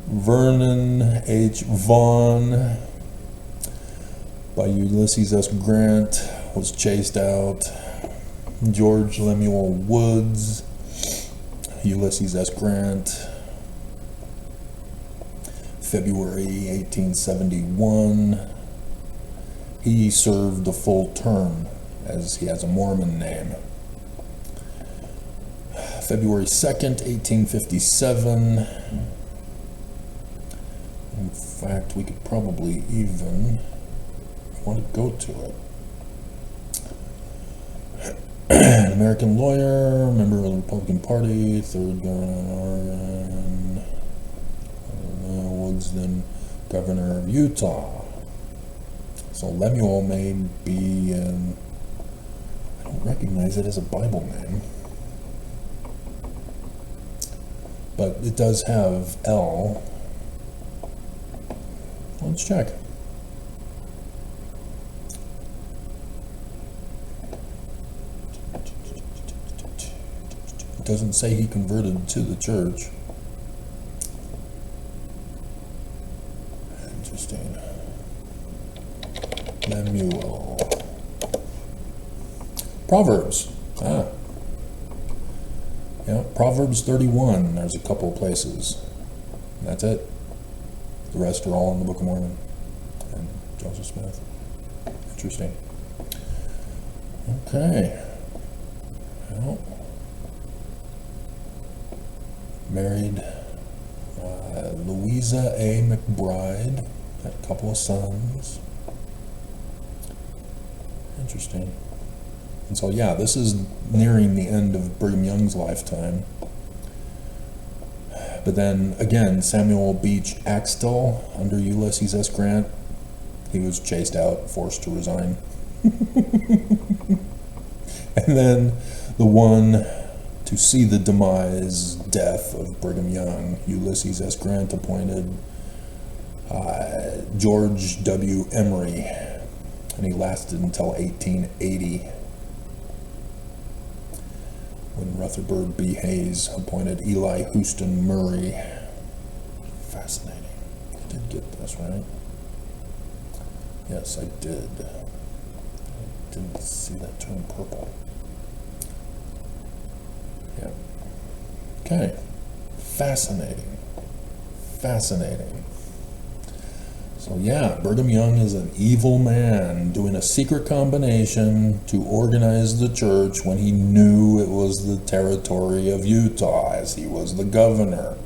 Speaker 6: Vernon H. Vaughn by Ulysses S. Grant was chased out. George Lemuel Woods, Ulysses S. Grant, February 1871. He served a full term, as he has a Mormon name. February 2nd, 1857. In fact, we could probably even want to go to it. An American lawyer, member of the Republican Party, third governor of Oregon. Woods, then governor of Utah. So Lemuel may be, I don't recognize it as a Bible name. But it does have L. Let's check. It doesn't say he converted to the church. Interesting. Lemuel. Proverbs. Yep. Proverbs 31, there's a couple of places. That's it. The rest are all in the Book of Mormon and Joseph Smith. Interesting. Okay. Well, married Louisa A. McBride, had a couple of sons. Interesting. And so, yeah, this is nearing the end of Brigham Young's lifetime. But then, again, Samuel Beach Axtell, under Ulysses S. Grant, he was chased out, forced to resign. And then the one to see the demise, death of Brigham Young, Ulysses S. Grant appointed George W. Emery, and he lasted until 1880, when Rutherford B. Hayes appointed Eli Houston Murray. Fascinating. I did get this, right? Yes, I did. I didn't see that turn purple. Yeah. Okay. Fascinating. Fascinating. So yeah, Brigham Young is an evil man doing a secret combination to organize the church when he knew it was the territory of Utah, as he was the governor.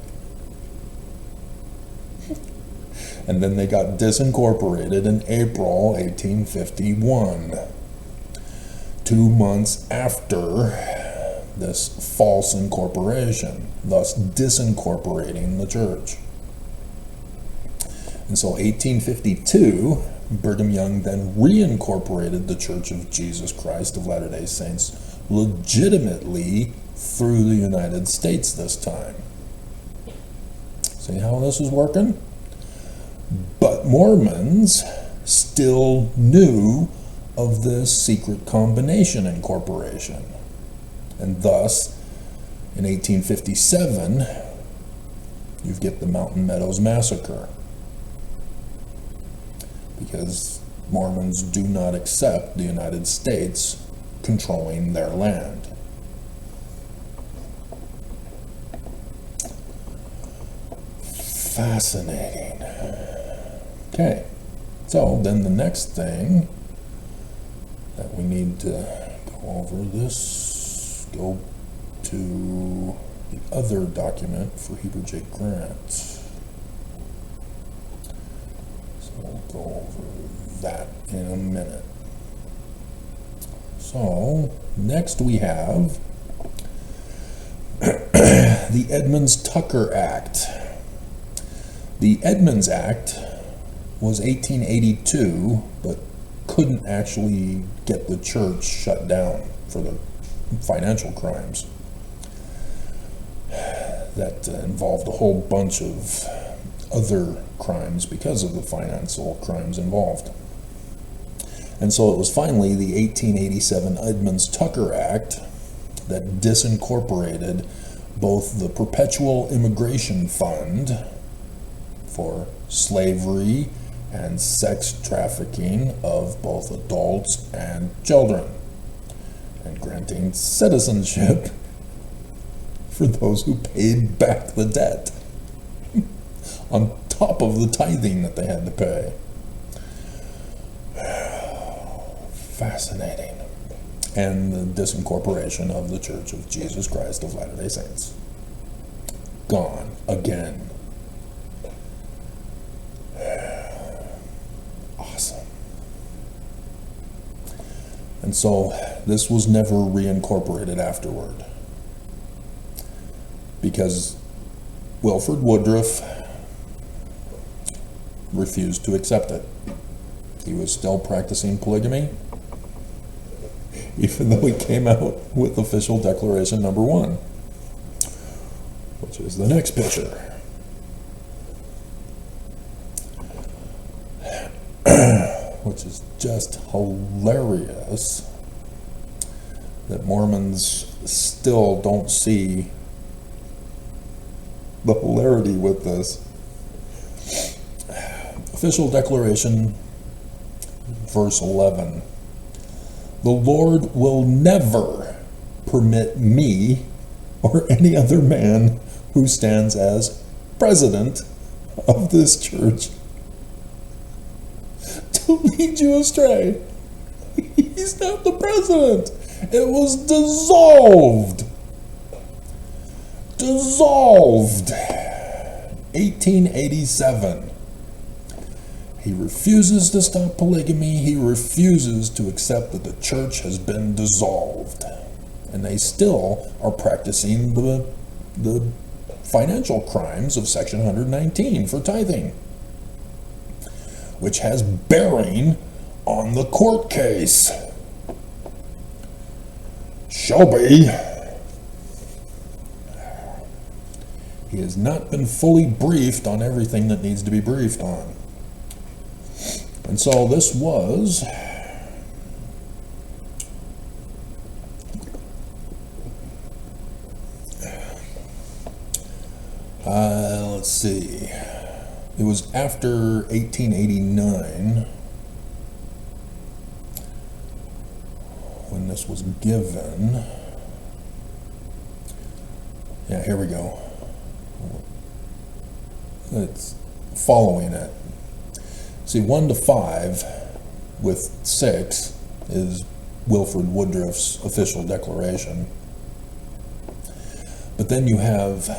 Speaker 6: And then they got disincorporated in April 1851, 2 months after this false incorporation, thus disincorporating the church. And so 1852, Brigham Young then reincorporated the Church of Jesus Christ of Latter-day Saints legitimately through the United States this time. See how this is working? But Mormons still knew of this secret combination incorporation. And thus, in 1857, you get the Mountain Meadows Massacre. Because Mormons do not accept the United States controlling their land. Fascinating. Okay, so then the next thing that we need to go over this, go to the other document for Heber J. Grant. So we'll go over that in a minute. So next we have the Edmunds-Tucker Act. The Edmunds Act was 1882, but couldn't actually get the church shut down for the financial crimes. That involved a whole bunch of other crimes because of the financial crimes involved. And so it was finally the 1887 Edmunds-Tucker Act that disincorporated both the Perpetual Immigration Fund for slavery and sex trafficking of both adults and children, and granting citizenship for those who paid back the debt on top of the tithing that they had to pay. Fascinating. And the disincorporation of the Church of Jesus Christ of Latter-day Saints. Gone again. Awesome. And so this was never reincorporated afterward, because Wilford Woodruff refused to accept it. He was still practicing polygamy, even though he came out with official declaration number 1, which is the next picture. Which is just hilarious that Mormons still don't see the hilarity with this. Official declaration, verse 11. The Lord will never permit me or any other man who stands as president of this church to lead you astray. He's not the president. It was dissolved. Dissolved. 1887. He refuses to stop polygamy. He refuses to accept that the church has been dissolved. And they still are practicing the financial crimes of Section 119 for tithing, which has bearing on the court case. Shelby, he has not been fully briefed on everything that needs to be briefed on. And so this was let's see, it was after 1889 when this was given. Yeah, here we go. It's following it. See, 1 to 5 with 6 is Wilford Woodruff's official declaration. But then you have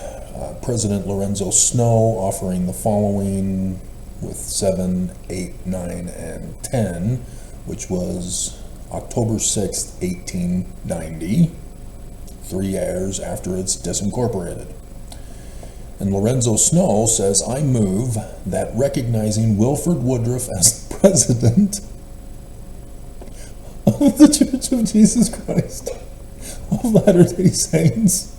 Speaker 6: President Lorenzo Snow offering the following with 7, 8, 9, and 10, which was October 6th, 1890, 3 years after it's disincorporated. And Lorenzo Snow says, I move that recognizing Wilford Woodruff as president of the Church of Jesus Christ of Latter-day Saints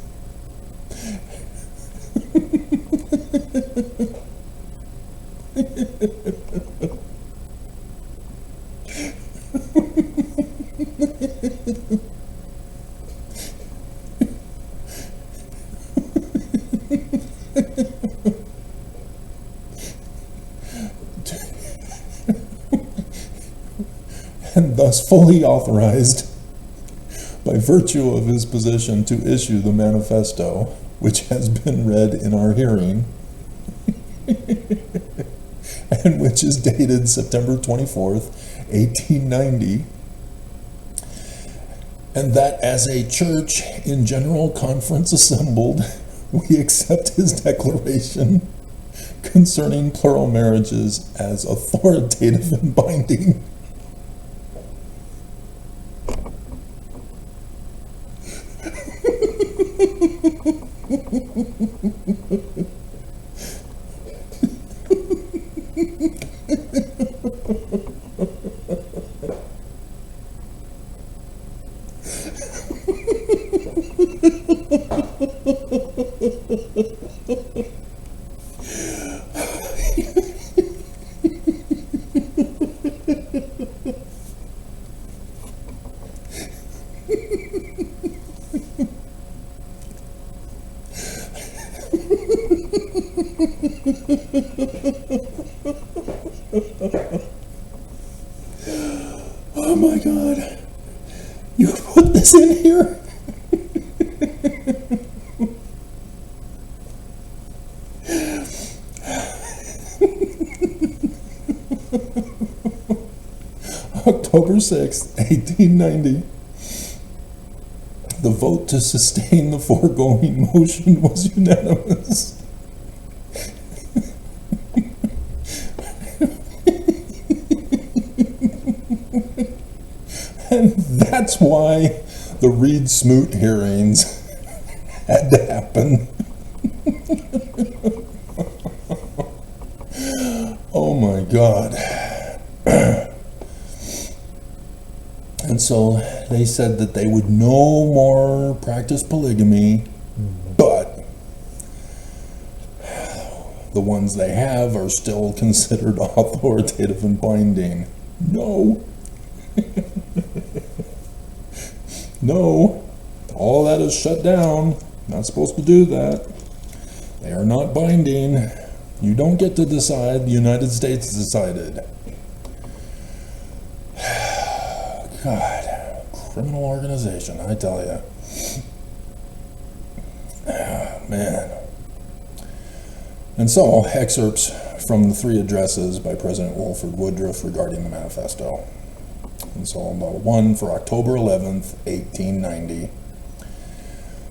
Speaker 6: and thus fully authorized by virtue of his position to issue the manifesto, which has been read in our hearing and which is dated September 24th, 1890, and that as a church in general conference assembled, we accept his declaration concerning plural marriages as authoritative and binding. Oh my God, you put this in here? October 6th, 1890. The vote to sustain the foregoing motion was unanimous. And that's why the Reed-Smoot hearings had to happen. Oh my God. And so they said that they would no more practice polygamy, but the ones they have are still considered authoritative and binding. No. No. All that is shut down. Not supposed to do that. They are not binding. You don't get to decide. The United States decided. God, criminal organization, I tell you. man. And so, excerpts from the 3 addresses by President Wilford Woodruff regarding the manifesto. And so, one for October 11th, 1890.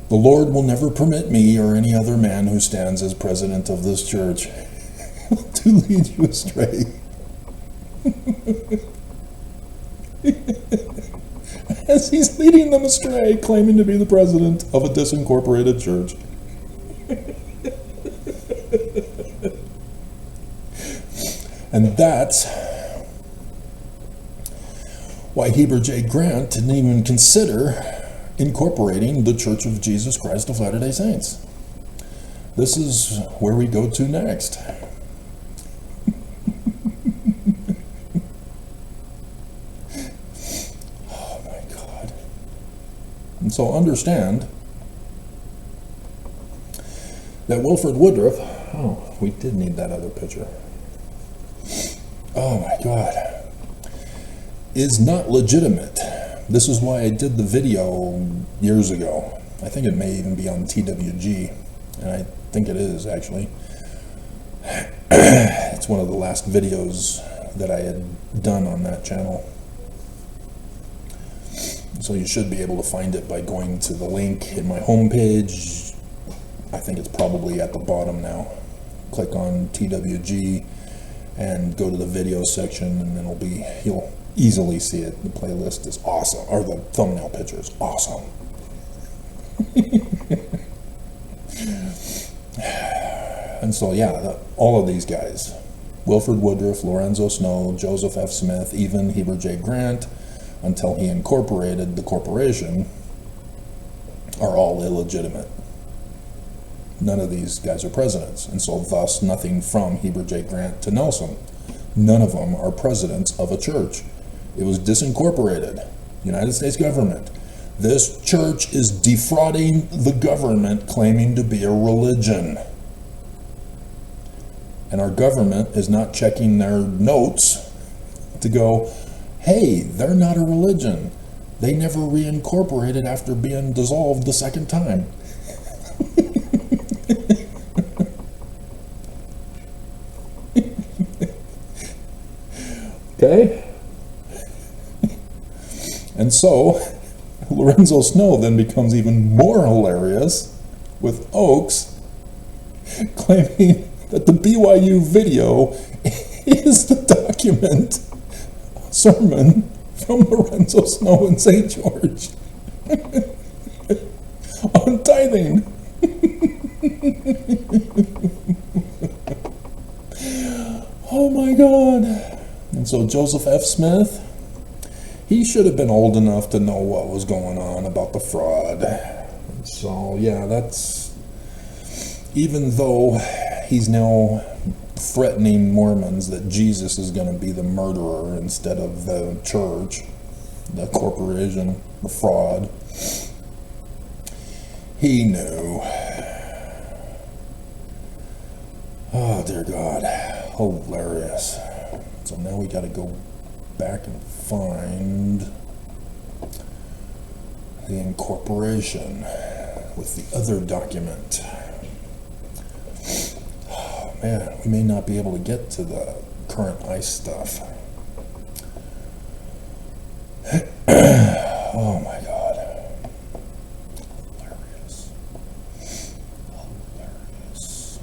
Speaker 6: The Lord will never permit me or any other man who stands as president of this church to lead you astray. As he's leading them astray, claiming to be the president of a disincorporated church. And that's why Heber J. Grant didn't even consider incorporating the Church of Jesus Christ of Latter-day Saints. This is where we go to next. Oh my God. And so understand that Wilford Woodruff, oh, we did need that other picture. Oh my God, is not legitimate. This is why I did the video years ago. I think it may even be on TWG, and I think it is actually. It's one of the last videos that I had done on that channel. So you should be able to find it by going to the link in my homepage. I think it's probably at the bottom now. Click on TWG and go to the video section, and then you'll easily see it. The playlist is awesome, or the thumbnail picture is awesome. And so, yeah, all of these guys, Wilford Woodruff, Lorenzo Snow, Joseph F. Smith, even Heber J. Grant, until he incorporated the corporation, are all illegitimate. None of these guys are presidents, and so thus nothing from Heber J. Grant to Nelson. None of them are presidents of a church. It was disincorporated. United States government. This church is defrauding the government, claiming to be a religion. And our government is not checking their notes to go, hey, they're not a religion. They never reincorporated after being dissolved the second time. Okay? And so, Lorenzo Snow then becomes even more hilarious with Oakes claiming that the BYU video is the document sermon from Lorenzo Snow in St. George on tithing. Oh my God. And so Joseph F. Smith, he should have been old enough to know what was going on about the fraud. And so, yeah, that's, even though he's now threatening Mormons that Jesus is going to be the murderer instead of the church, the corporation, the fraud, he knew. Oh, dear God. Hilarious. So now we got to go back and find the incorporation with the other document. Oh, man, we may not be able to get to the current ICE stuff. Oh my God. Hilarious. Hilarious.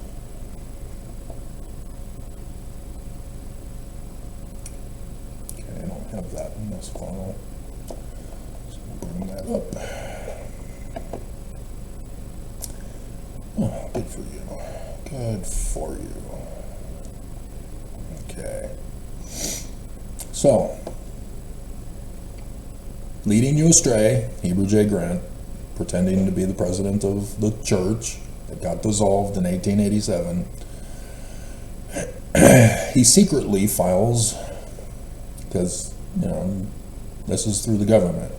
Speaker 6: Okay, I don't have that in this file. So we'll bring that up. Oh, good for you. Good for you. Okay. So, leading you astray, Heber J. Grant, pretending to be the president of the church that got dissolved in 1887. He secretly files, because, you know, this is through the government.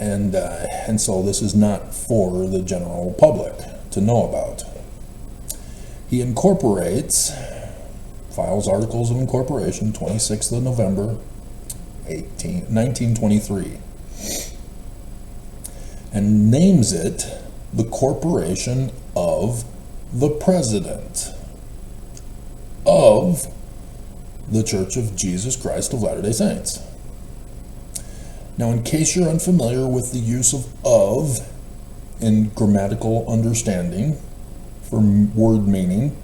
Speaker 6: And so this is not for the general public to know about. He incorporates, files articles of incorporation, 26th of November, 1923, and names it the corporation of the president of the Church of Jesus Christ of Latter-day Saints. Now, in case you're unfamiliar with the use of in grammatical understanding for word meaning,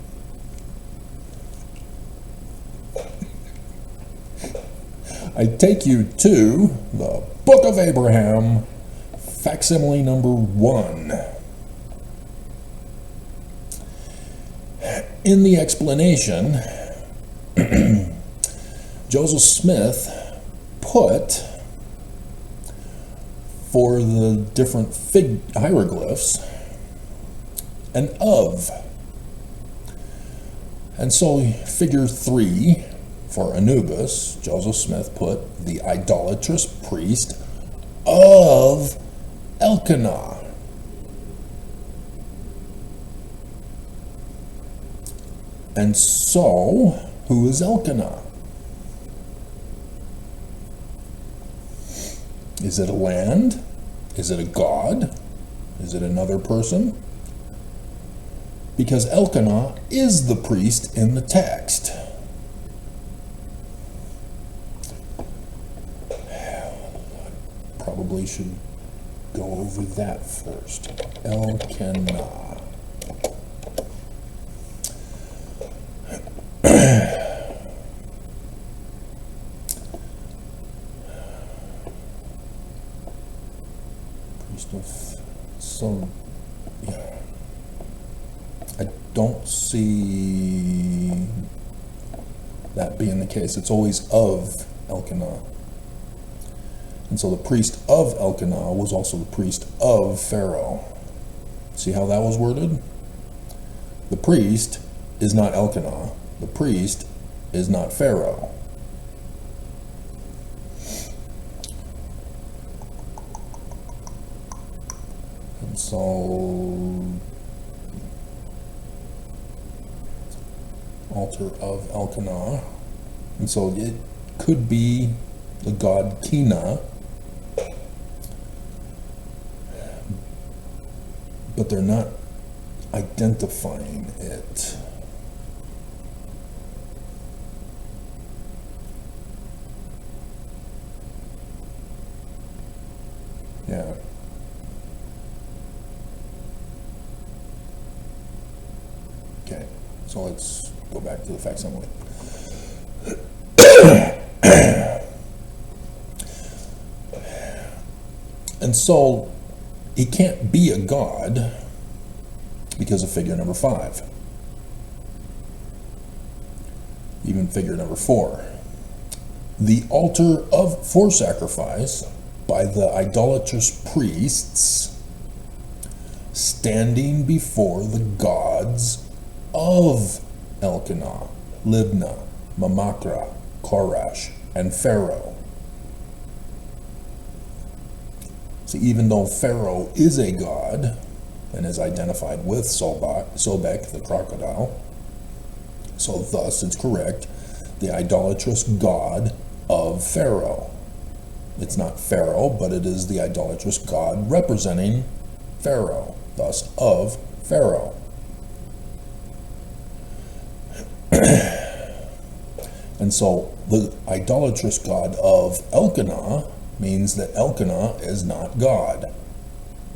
Speaker 6: I take you to the Book of Abraham, facsimile number 1. In the explanation, Joseph Smith put for the different hieroglyphs an of. And so figure 3 for Anubis, Joseph Smith put the idolatrous priest of Elkanah. And so, who is Elkanah? Is it a land? Is it a god? Is it another person? Because Elkanah is the priest in the text. Probably should go over that first. Elkanah. Priest of some. Yeah. I don't see that being the case. It's always of Elkanah. And so the priest of Elkanah was also the priest of Pharaoh. See how that was worded? The priest is not Elkanah. The priest is not Pharaoh. And so, altar of Elkanah. And so it could be the god Kina, but they're not identifying it. Yeah. Okay, so let's go back to the facsimile. And so he can't be a god because of figure number 5. Even figure number 4. The altar for sacrifice by the idolatrous priests standing before the gods of Elkanah, Libnah, Mamakra, Korash, and Pharaoh. See, even though Pharaoh is a god and is identified with Sobek, the crocodile, so thus it's correct, the idolatrous god of Pharaoh. It's not Pharaoh, but it is the idolatrous god representing Pharaoh, thus of Pharaoh. And so the idolatrous god of Elkanah means that Elkanah is not God,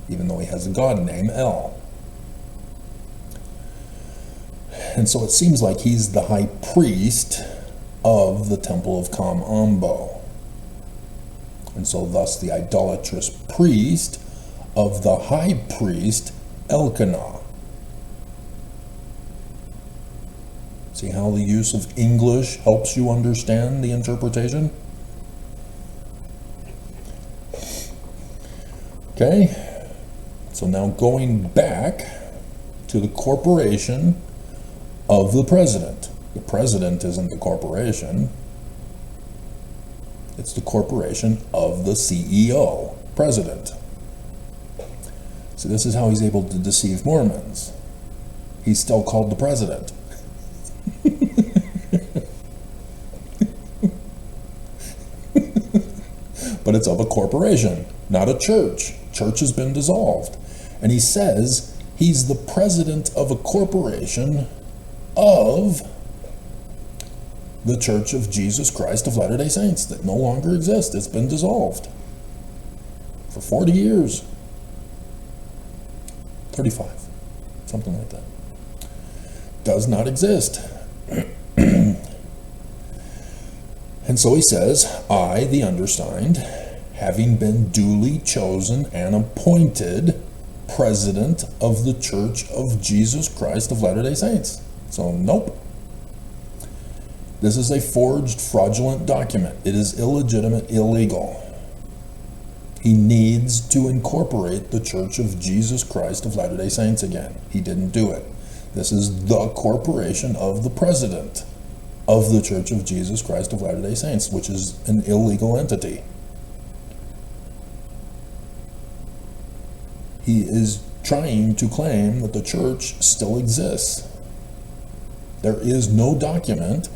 Speaker 6: even though he has a god name, El. And so it seems like he's the high priest of the temple of Kam-Ambo. And so thus the idolatrous priest of the high priest Elkanah. See how the use of English helps you understand the interpretation? Okay, so now going back to the corporation of the president. The president isn't the corporation. It's the corporation of the CEO, president. So this is how he's able to deceive Mormons. He's still called the president. But it's of a corporation, not a church. Church has been dissolved. And he says he's the president of a corporation of the Church of Jesus Christ of Latter-day Saints that no longer exists. It's been dissolved for 40 years. 35, something like that. Does not exist. And so he says, I, the undersigned, having been duly chosen and appointed president of the Church of Jesus Christ of Latter-day Saints. So, nope. This is a forged, fraudulent document. It is illegitimate, illegal. He needs to incorporate the Church of Jesus Christ of Latter-day Saints again. He didn't do it. This is the corporation of the president of the Church of Jesus Christ of Latter-day Saints, which is an illegal entity. He is trying to claim that the church still exists. There is no document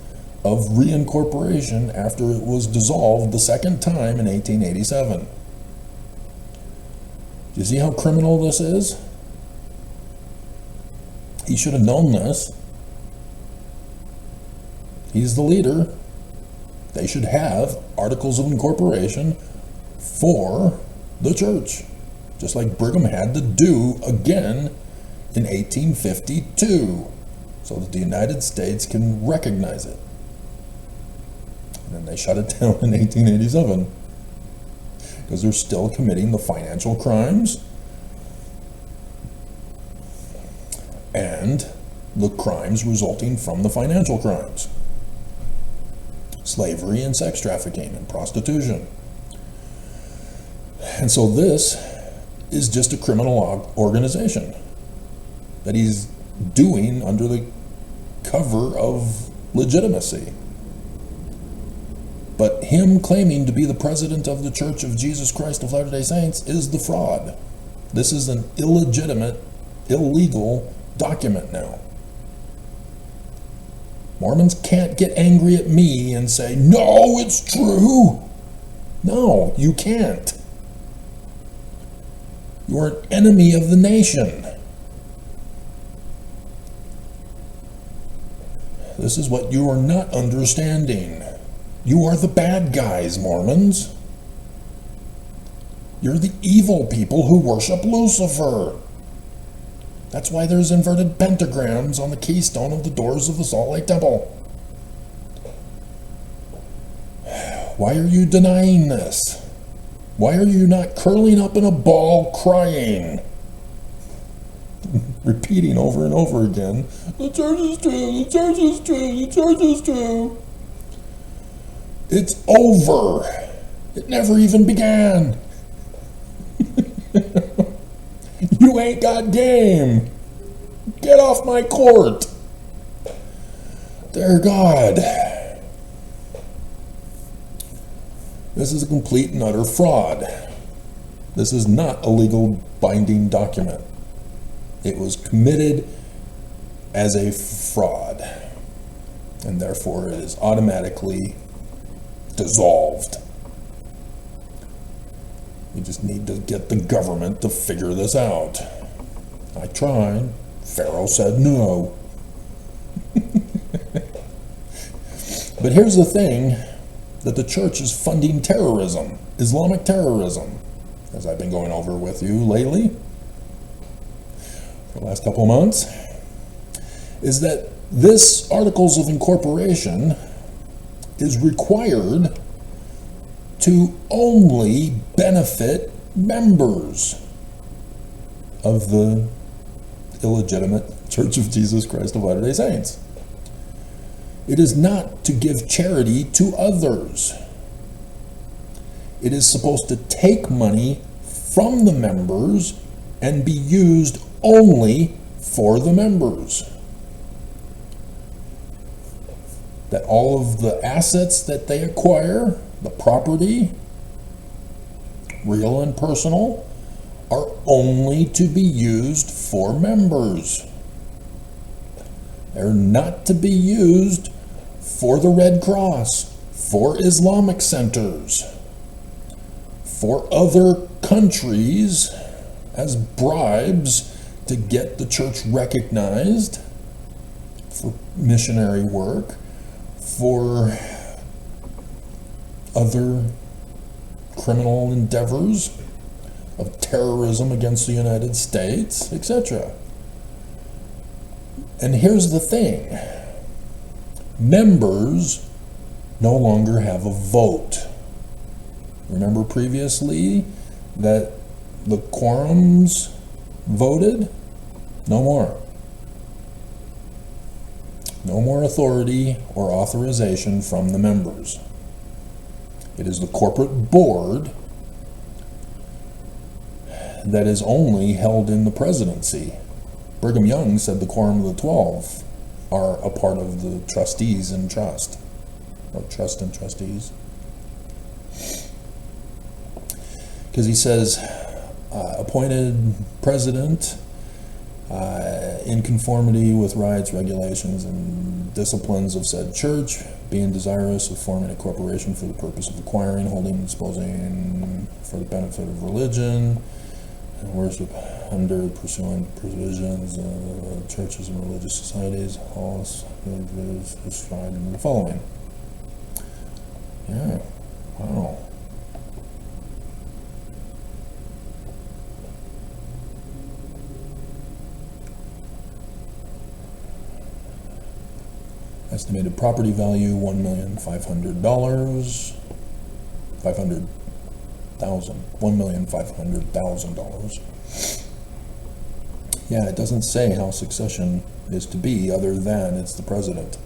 Speaker 6: of reincorporation after it was dissolved the second time in 1887. Do you see how criminal this is? He should have known this. He's the leader. They should have articles of incorporation for the church, just like Brigham had to do again in 1852, so that the United States can recognize it. And then they shut it down in 1887 because they're still committing the financial crimes and the crimes resulting from the financial crimes. Slavery and sex trafficking and prostitution. And so this is just a criminal organization that he's doing under the cover of legitimacy. But him claiming to be the president of the Church of Jesus Christ of Latter-day Saints is the fraud. This is an illegitimate, illegal document now. Mormons can't get angry at me and say, no, it's true. No, you can't. You are an enemy of the nation. This is what you are not understanding. You are the bad guys, Mormons. You're the evil people who worship Lucifer. That's why there's inverted pentagrams on the keystone of the doors of the Salt Lake Temple. Why are you denying this? Why are you not curling up in a ball crying? Repeating over and over again, the church is true, the church is true, the church is true. It's over. It never even began. You ain't got game. Get off my court. Dear God. This is a complete and utter fraud. This is not a legal binding document. It was committed as a fraud, and therefore it is automatically dissolved. We just need to get the government to figure this out. I tried. Pharaoh said no. But here's the thing, that the church is funding terrorism, Islamic terrorism, as I've been going over with you lately, for the last couple of months, is that this Articles of Incorporation is required to only benefit members of the illegitimate Church of Jesus Christ of Latter-day Saints. It is not to give charity to others. It is supposed to take money from the members and be used only for the members. That all of the assets that they acquire, the property, real and personal, are only to be used for members. They're not to be used for the Red Cross, for Islamic centers, for other countries as bribes to get the church recognized for missionary work, for other criminal endeavors of terrorism against the United States, etc. And here's the thing. Members no longer have a vote. Remember previously that the quorums voted? No more. No more authority or authorization from the members. It is the corporate board that is only held in the presidency. Brigham Young said the Quorum of the 12 are a part of the trustees and trust, or trust and trustees. Because he says, appointed president in conformity with rights, regulations, and disciplines of said church, being desirous of forming a corporation for the purpose of acquiring, holding, and disposing for the benefit of religion and worship under pursuant provisions of churches and religious societies, all is described in the following. Yeah, wow. Estimated property value $1,500,000. $1,500,000. Yeah, it doesn't say how succession is to be other than it's the president.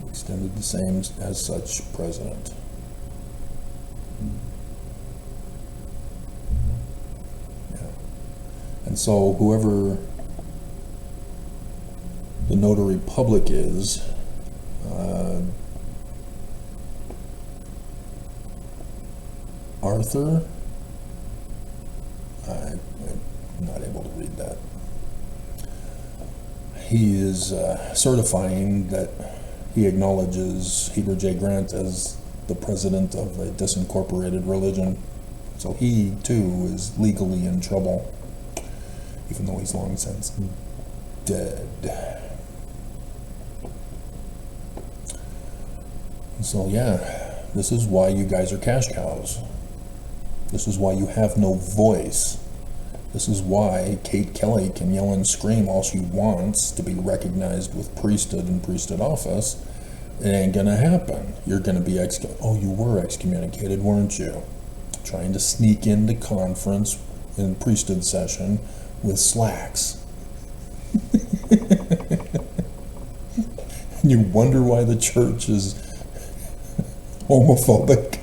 Speaker 6: Extended the same as such president. And so whoever the notary public is, Arthur, I'm not able to read that. He is certifying that he acknowledges Heber J. Grant as the president of a disincorporated religion. So he too is legally in trouble, even though he's long since dead. So yeah, this is why you guys are cash cows. This is why you have no voice. This is why Kate Kelly can yell and scream all she wants to be recognized with priesthood and priesthood office. It ain't gonna happen. You're gonna be oh, you were excommunicated, weren't you? Trying to sneak into conference in priesthood session with slacks. And you wonder why the church is homophobic.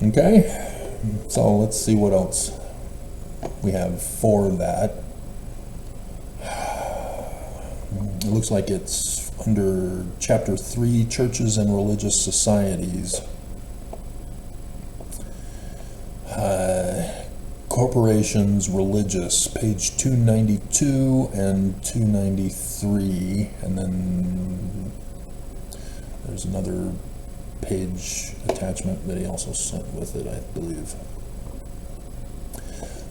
Speaker 6: Okay, so let's see what else we have for that. It looks like it's under Chapter 3, Churches and Religious Societies. Corporations Religious, page 292 and 293, and then there's another page attachment that he also sent with it, I believe.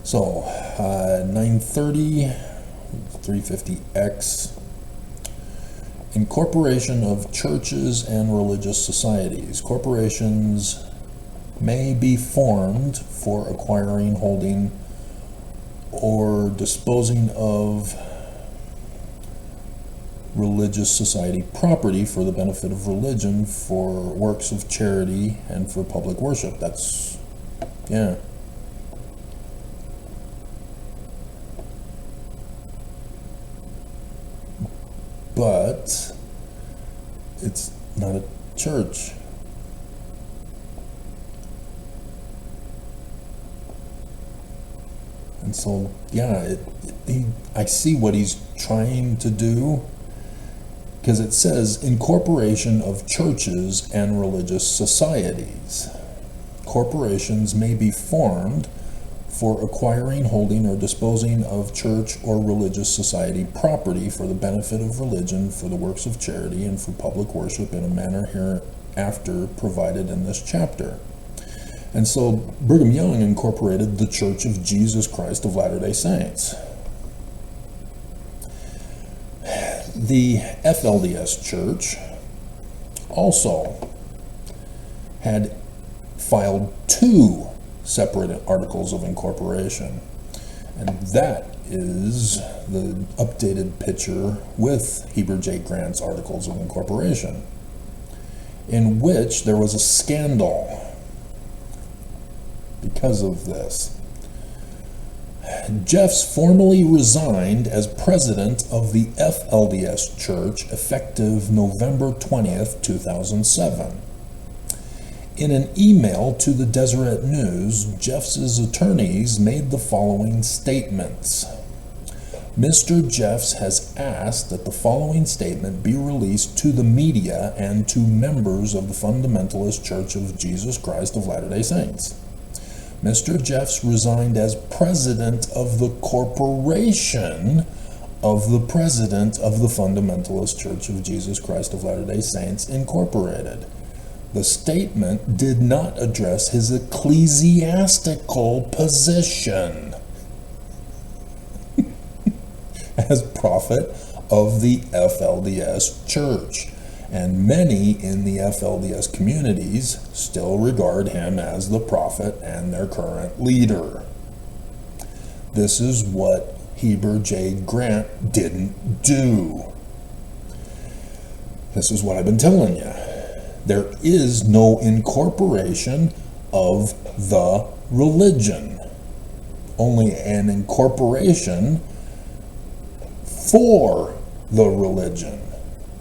Speaker 6: So, 930, 350X, incorporation of churches and religious societies. Corporations may be formed for acquiring, holding, or disposing of religious society property for the benefit of religion, for works of charity, and for public worship. That's, yeah. But it's not a church. And so, yeah, I see what he's trying to do, because it says incorporation of churches and religious societies. corporations may be formed for acquiring, holding, or disposing of church or religious society property for the benefit of religion, for the works of charity, and for public worship in a manner hereafter provided in this chapter. And so Brigham Young incorporated the Church of Jesus Christ of Latter-day Saints. The FLDS Church also had filed 2 separate articles of incorporation, and that is the updated picture with Heber J. Grant's articles of incorporation, in which there was a scandal because of this. Jeffs formally resigned as president of the FLDS Church effective November 20th, 2007. In an email to the Deseret News, Jeffs' attorneys made the following statements. Mr. Jeffs has asked that the following statement be released to the media and to members of the Fundamentalist Church of Jesus Christ of Latter-day Saints. Mr. Jeffs resigned as president of the corporation of the president of the Fundamentalist Church of Jesus Christ of Latter-day Saints, Incorporated. The statement did not address his ecclesiastical position as prophet of the FLDS Church, and many in the FLDS communities still regard him as the prophet and their current leader. This is what Heber J. Grant didn't do. This is what I've been telling you. There is no incorporation of the religion, only an incorporation for the religion,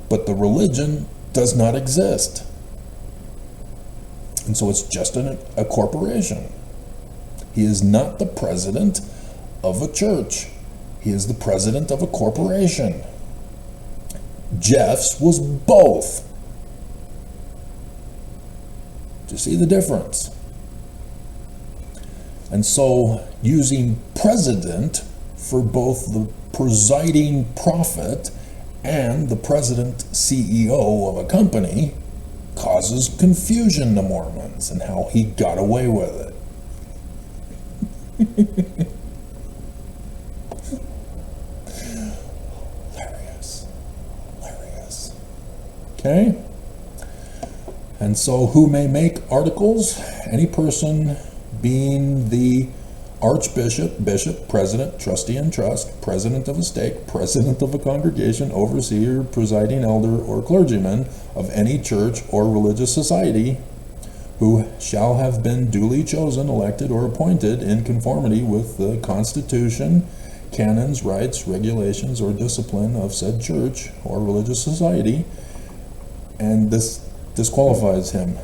Speaker 6: but the religion does not exist. And so it's just a corporation. He is not the president of a church. He is the president of a corporation. Jeffs was both. Do you see the difference? And so using president for both the presiding prophet and the president CEO of a company causes confusion to Mormons and how he got away with it. Hilarious. Okay? And so who may make articles? Any person being the archbishop, bishop, president, trustee in trust, president of a stake, president of a congregation, overseer, presiding elder, or clergyman of any church or religious society who shall have been duly chosen, elected, or appointed in conformity with the Constitution, canons, rights, regulations, or discipline of said church or religious society, and this disqualifies him.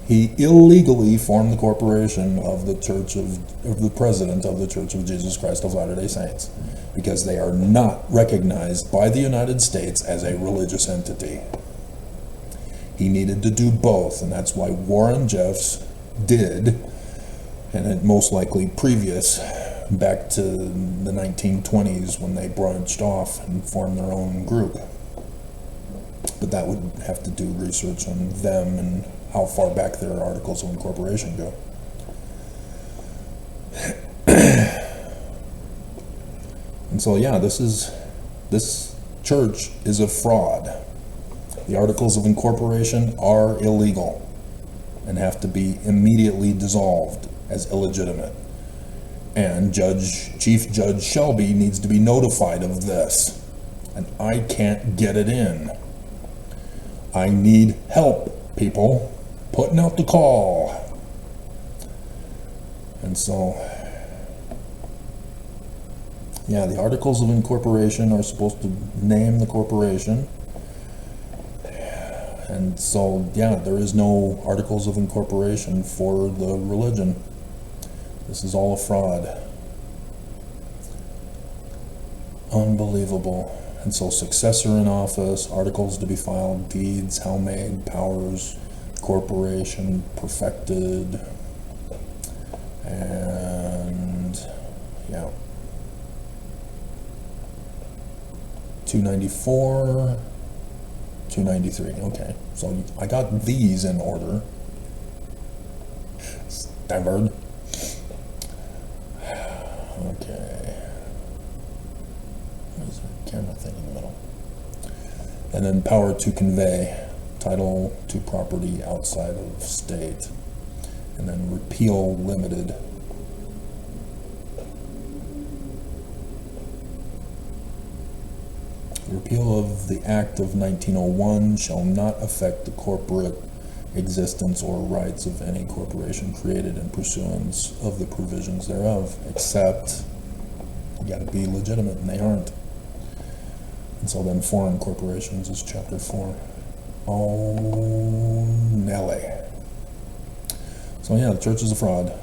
Speaker 6: He illegally formed the corporation of the Church of the President of the Church of Jesus Christ of Latter-day Saints, because they are not recognized by the United States as a religious entity. He needed to do both, and that's why Warren Jeffs did, and it most likely previous, back to the 1920s when they branched off and formed their own group. But that would have to do research on them and how far back their articles of incorporation go. And so, yeah, this church is a fraud. The articles of incorporation are illegal and have to be immediately dissolved as illegitimate. And Chief Judge Shelby needs to be notified of this. And I can't get it in. I need help, people. Putting out the call. And so, yeah, the articles of incorporation are supposed to name the corporation. And so, yeah, there is no articles of incorporation for the religion. This is all a fraud. Unbelievable. And so successor in office, articles to be filed, deeds, how made, powers, corporation, perfected. And yeah, 294, 293. Okay, so I got these in order. Standard. Okay. Where's the camera thing in the middle? And then power to convey, title to property outside of state. And then repeal limited. Repeal of the Act of 1901 shall not affect the corporate existence or rights of any corporation created in pursuance of the provisions thereof, except you gotta be legitimate, and they aren't. And so then foreign corporations is chapter 4. Oh, Nelly. So yeah, the church is a fraud.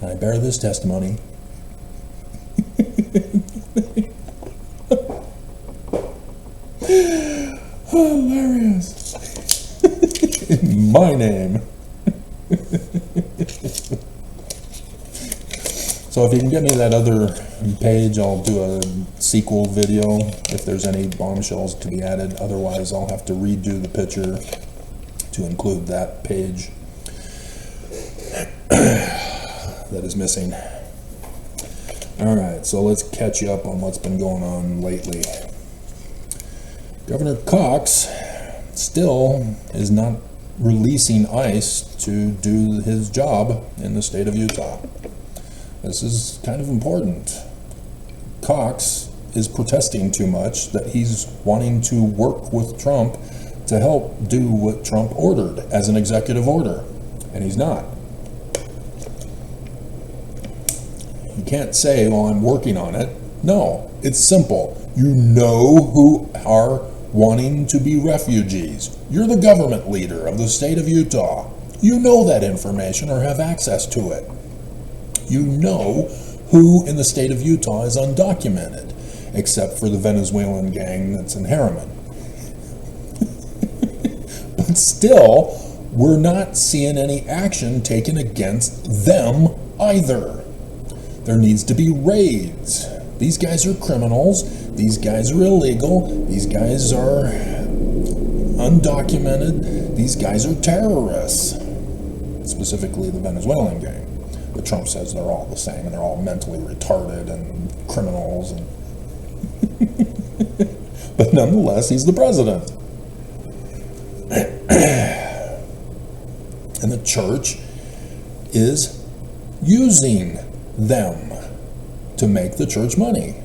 Speaker 6: And I bear this testimony. Hilarious. In my name. So if you can get me that other page, I'll do a sequel video if there's any bombshells to be added. Otherwise, I'll have to redo the picture to include that page that is missing. All right, so let's catch you up on what's been going on lately. Governor Cox still is not releasing ICE to do his job in the state of Utah. This is kind of important. Cox is protesting too much that he's wanting to work with Trump to help do what Trump ordered as an executive order, and he's not. You can't say, well, I'm working on it. No, it's simple. You know who are wanting to be refugees. You're the government leader of the state of Utah. You know that information or have access to it. You know who in the state of Utah is undocumented, except for the Venezuelan gang that's in Harriman. But still, we're not seeing any action taken against them either. There needs to be raids. These guys are criminals. These guys are illegal. These guys are undocumented. These guys are terrorists. Specifically the Venezuelan gang. But Trump says they're all the same and they're all mentally retarded and criminals. And but nonetheless, he's the president. And the church is using them to make the church money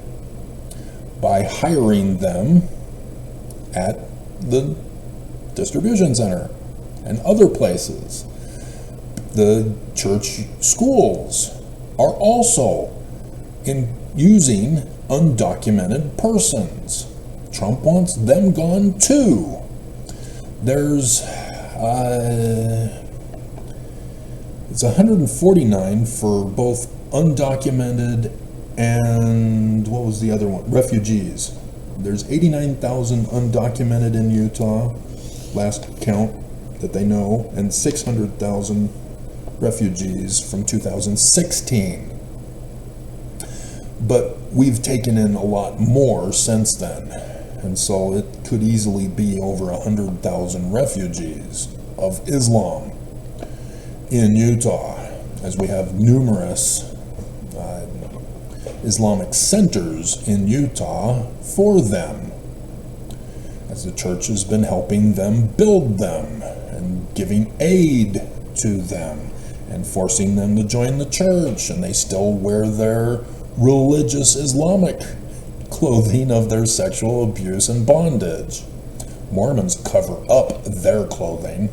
Speaker 6: by hiring them at the distribution center and other places. The church schools are also using undocumented persons. Trump wants them gone too. There's it's 149 for both undocumented and what was the other one? Refugees. There's 89,000 undocumented in Utah, last count that they know, and 600,000 refugees from 2016. But we've taken in a lot more since then, and so it could easily be over 100,000 refugees of Islam in Utah, as we have numerous Islamic centers in Utah for them, as the church has been helping them build them and giving aid to them and forcing them to join the church, and they still wear their religious Islamic clothing of their sexual abuse and bondage. Mormons cover up their clothing.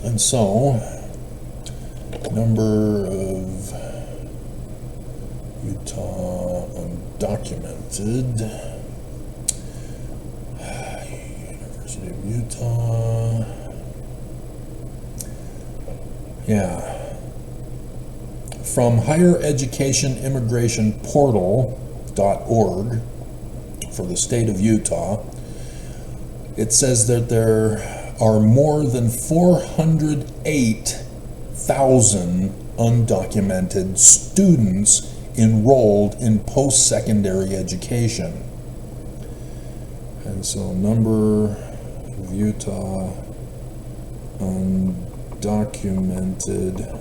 Speaker 6: And so, number of Utah undocumented, University of Utah, yeah, from highereducationimmigrationportal.org for the state of Utah, it says that there are more than 408 undocumented students enrolled in post-secondary education. And so number of Utah undocumented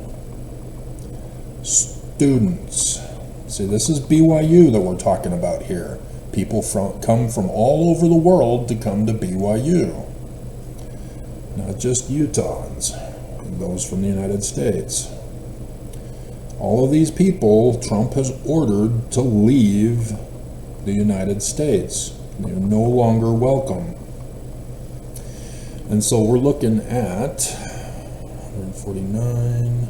Speaker 6: students. See, this is BYU that we're talking about here. People come from all over the world to come to BYU. Not just Utahns, those from the United States. All of these people Trump has ordered to leave the United States. They're no longer welcome. And so we're looking at 149,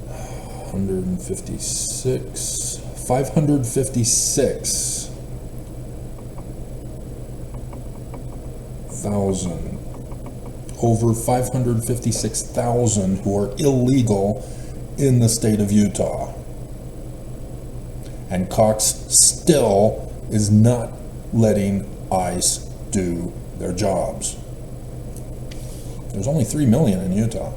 Speaker 6: 156, 556,000. Over 556,000 who are illegal in the state of Utah. And Cox still is not letting ICE do their jobs. There's only 3 million in Utah.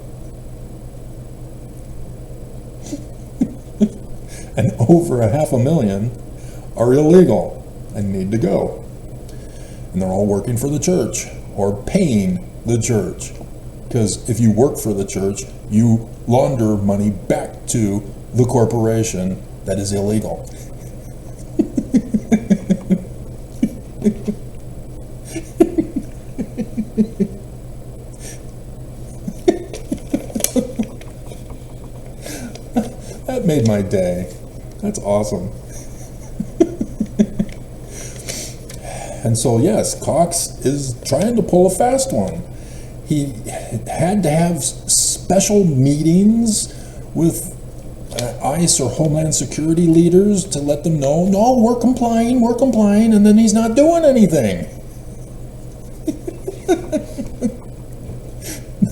Speaker 6: And over 500,000 are illegal and need to go. And they're all working for the church or paying the church. Because if you work for the church, you launder money back to the corporation that is illegal. That made my day. That's awesome. And so, yes, Cox is trying to pull a fast one. He had to have special meetings with ICE or Homeland Security leaders to let them know, no, we're complying, and then he's not doing anything.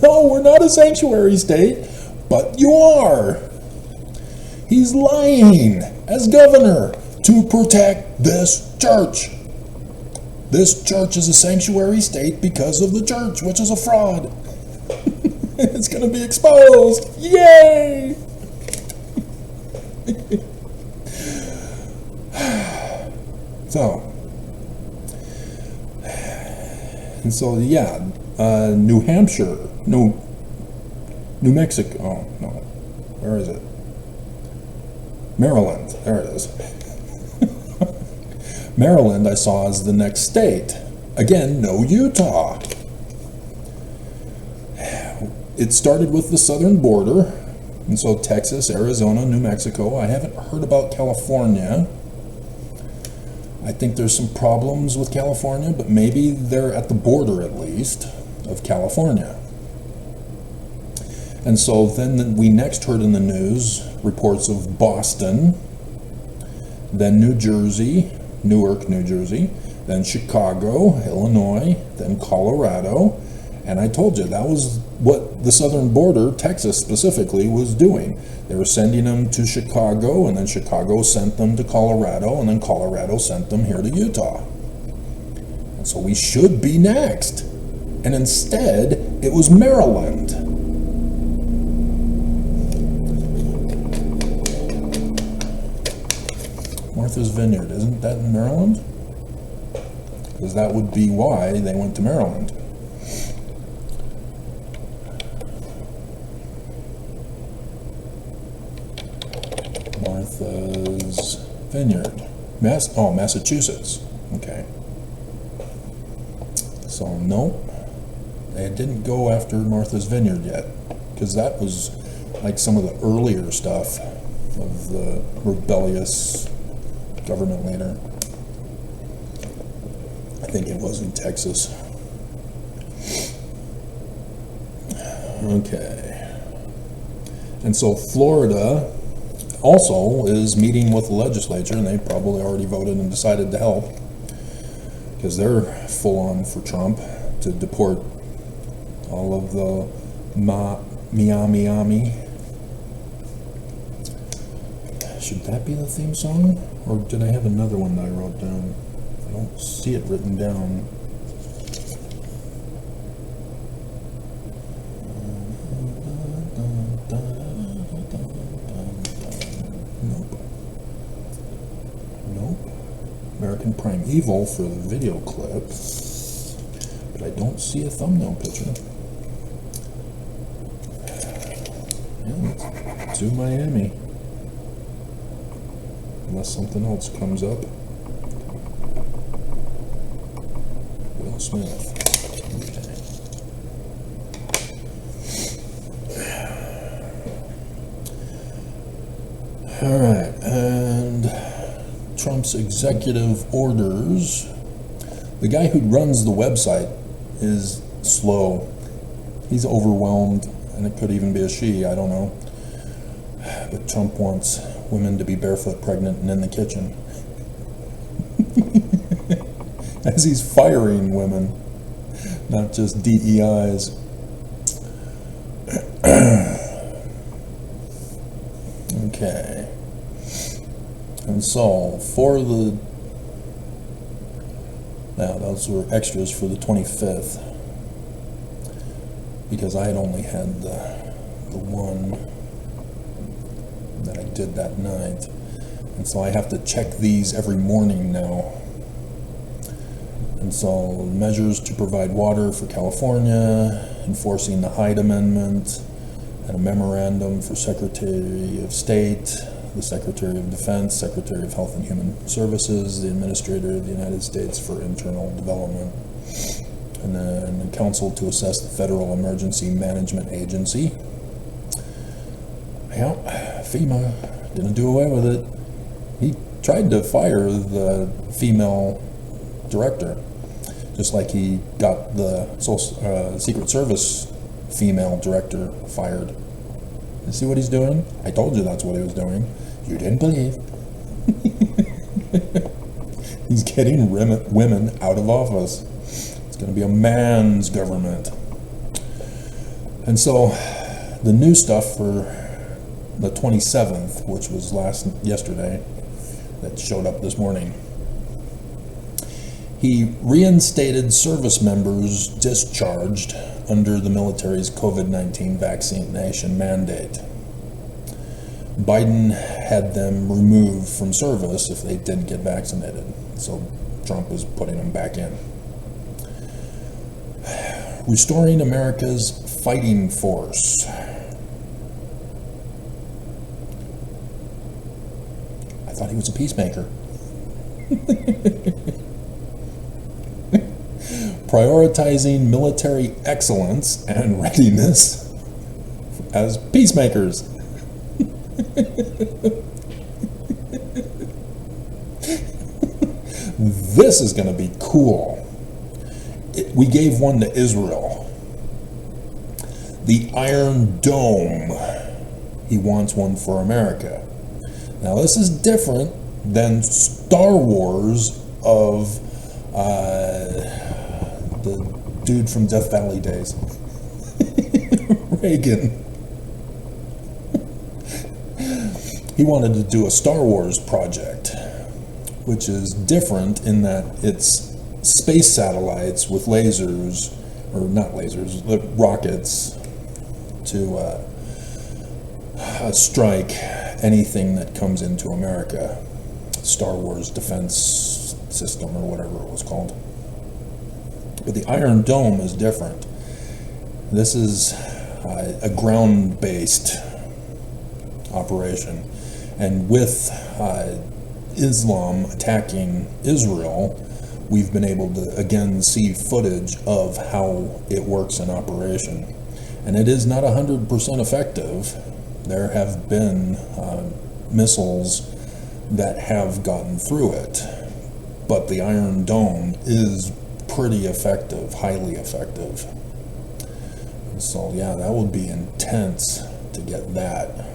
Speaker 6: No, we're not a sanctuary state, but you are. He's lying as governor to protect this church. This church is a sanctuary state because of the church, which is a fraud. It's going to be exposed. Yay! So yeah, New Hampshire, New Mexico, oh no, where is it? Maryland, there it is. Maryland I saw as the next state. Again, no Utah. It started with the southern border, and so Texas, Arizona, New Mexico. I haven't heard about California. I think there's some problems with California, but maybe they're at the border at least of California. And so then we next heard in the news reports of Boston, then New Jersey, Newark, New Jersey, then Chicago, Illinois, then Colorado. And I told you that was what the southern border, Texas specifically, was doing. They were sending them to Chicago, and then Chicago sent them to Colorado, and then Colorado sent them here to Utah. And so we should be next. And instead, it was Maryland. Martha's Vineyard, isn't that in Maryland? Because that would be why they went to Maryland. Martha's Vineyard. Massachusetts. Okay. So, nope. They didn't go after Martha's Vineyard yet, because that was like some of the earlier stuff of the rebellious government leader. I think it was in Texas. Okay. And so Florida also is meeting with the legislature, and they probably already voted and decided to help, because they're full on for Trump to deport all of the Miami. Should that be the theme song? Or did I have another one that I wrote down? I don't see it written down. Primeval for the video clip, but I don't see a thumbnail picture. Yeah, to Miami. Unless something else comes up. Will Smith. Okay. All right, and Trump's executive orders. The guy who runs the website is slow. He's overwhelmed, and it could even be a she, I don't know. But Trump wants women to be barefoot, pregnant, and in the kitchen. As he's firing women, not just DEIs. Okay. And so, for the... Now, those were extras for the 25th. Because I had only had the one that I did that night. And so I have to check these every morning now. And so, measures to provide water for California, enforcing the Hyde Amendment, and a memorandum for Secretary of State, the Secretary of Defense, Secretary of Health and Human Services, the Administrator of the United States for Internal Development, and then the Council to assess the Federal Emergency Management Agency. Yeah, FEMA didn't do away with it. He tried to fire the female director, just like he got the Secret Service female director fired. You see what he's doing? I told you that's what he was doing. You didn't believe. He's getting women out of office. It's going to be a man's government. And so the new stuff for the 27th, which was yesterday, that showed up this morning. He reinstated service members discharged under the military's COVID-19 vaccination mandate. Biden had them removed from service if they didn't get vaccinated. So Trump is putting them back in. Restoring America's fighting force. I thought he was a peacemaker. Prioritizing military excellence and readiness as peacemakers. This is going to be cool. We gave one to Israel. The Iron Dome. He wants one for America. Now this is different than Star Wars of the dude from Death Valley days. Reagan. He wanted to do a Star Wars project, which is different in that it's space satellites with lasers, or not lasers, rockets to strike anything that comes into America. Star Wars defense system or whatever it was called. But the Iron Dome is different. This is a ground-based operation. And with Islam attacking Israel, we've been able to again see footage of how it works in operation. And it is not 100% effective. There have been missiles that have gotten through it. But the Iron Dome is pretty effective, highly effective. And so yeah, that would be intense to get that.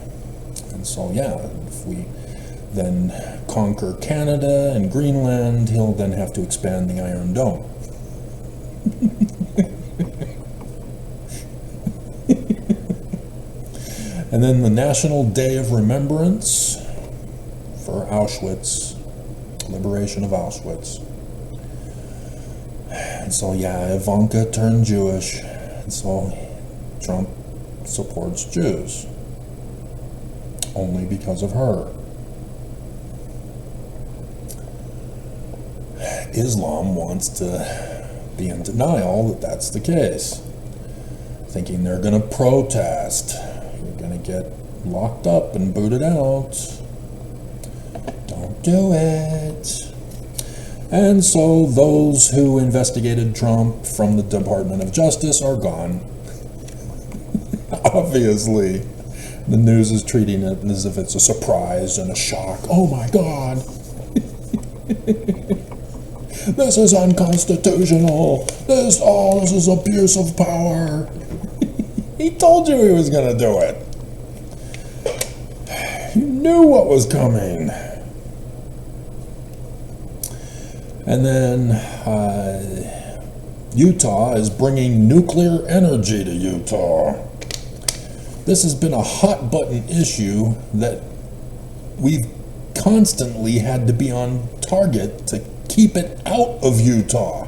Speaker 6: And so yeah, if we then conquer Canada and Greenland, he'll then have to expand the Iron Dome. And then the National Day of Remembrance for Auschwitz, liberation of Auschwitz. And so yeah, Ivanka turned Jewish, and so Trump supports Jews. Only because of her. Islam wants to be in denial that that's the case, thinking they're going to protest. You're going to get locked up and booted out. Don't do it. And so those who investigated Trump from the Department of Justice are gone. Obviously, the news is treating it as if it's a surprise and a shock. Oh my God. This is unconstitutional. This is abuse of power. He told you he was going to do it. You knew what was coming. And then Utah is bringing nuclear energy to Utah. This has been a hot button issue that we've constantly had to be on target to keep it out of Utah,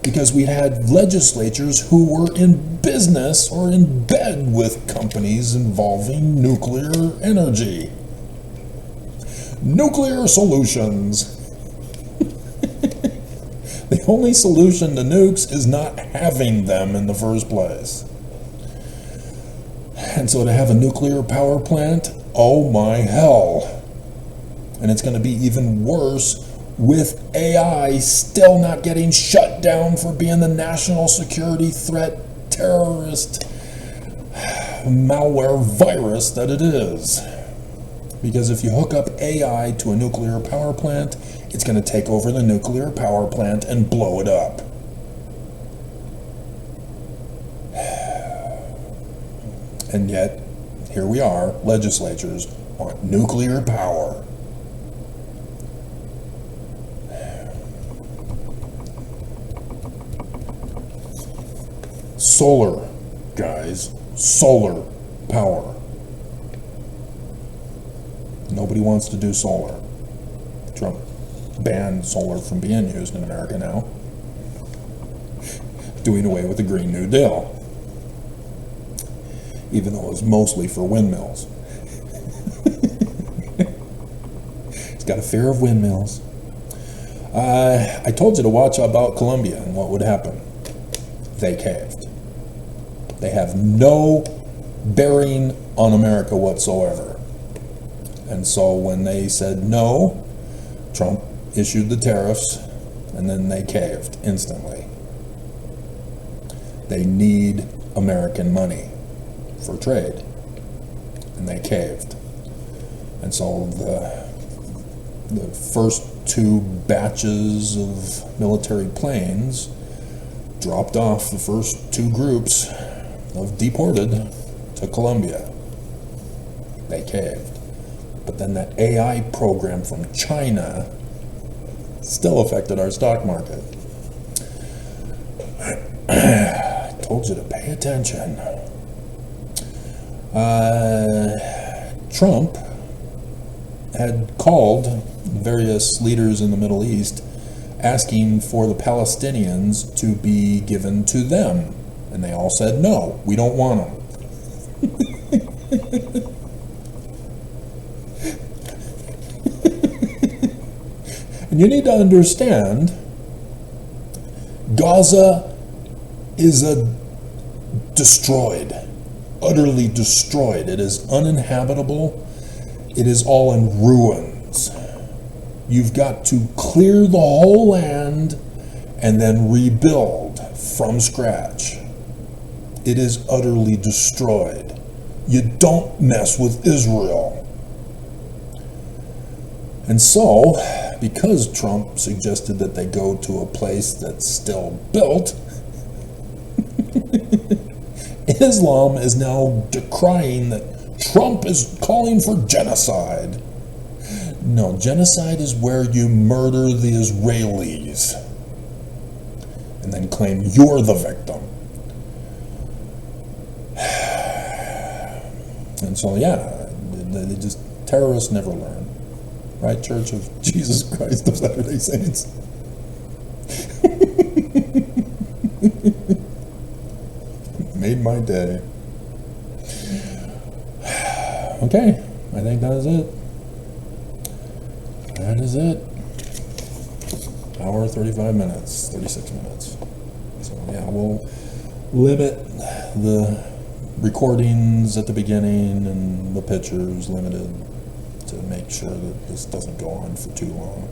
Speaker 6: because we had legislatures who were in business or in bed with companies involving nuclear energy. Nuclear solutions. The only solution to nukes is not having them in the first place. And so to have a nuclear power plant, oh my hell. And it's going to be even worse with AI still not getting shut down for being the national security threat terrorist malware virus that it is. Because if you hook up AI to a nuclear power plant, it's going to take over the nuclear power plant and blow it up. And yet, here we are, legislatures want nuclear power. Solar, guys, solar power. Nobody wants to do solar. Trump banned solar from being used in America now. Doing away with the Green New Deal. Even though it was mostly for windmills. He's got a fear of windmills. I told you to watch about Colombia and what would happen. They caved. They have no bearing on America whatsoever. And so when they said no, Trump issued the tariffs, and then they caved instantly. They need American money for trade, and they caved. And so the first two batches of military planes dropped off the first two groups of deported to Colombia. They caved. But then that AI program from China still affected our stock market. I told you to pay attention. Trump had called various leaders in the Middle East asking for the Palestinians to be given to them. And they all said, no, we don't want them. And you need to understand, Gaza is destroyed, utterly destroyed. It is uninhabitable. It is all in ruins. You've got to clear the whole land and then rebuild from scratch. It is utterly destroyed. You don't mess with Israel. And so, because Trump suggested that they go to a place that's still built, Islam is now decrying that Trump is calling for genocide. No, genocide is where you murder the Israelis and then claim you're the victim. And so, yeah, they just, terrorists never learn. Right, Church of Jesus Christ of Latter-day Saints? Made my day. Okay, I think that is it. That is it. hour, 35 minutes, 36 minutes. So yeah, we'll limit the recordings at the beginning and the pictures limited to make sure that this doesn't go on for too long.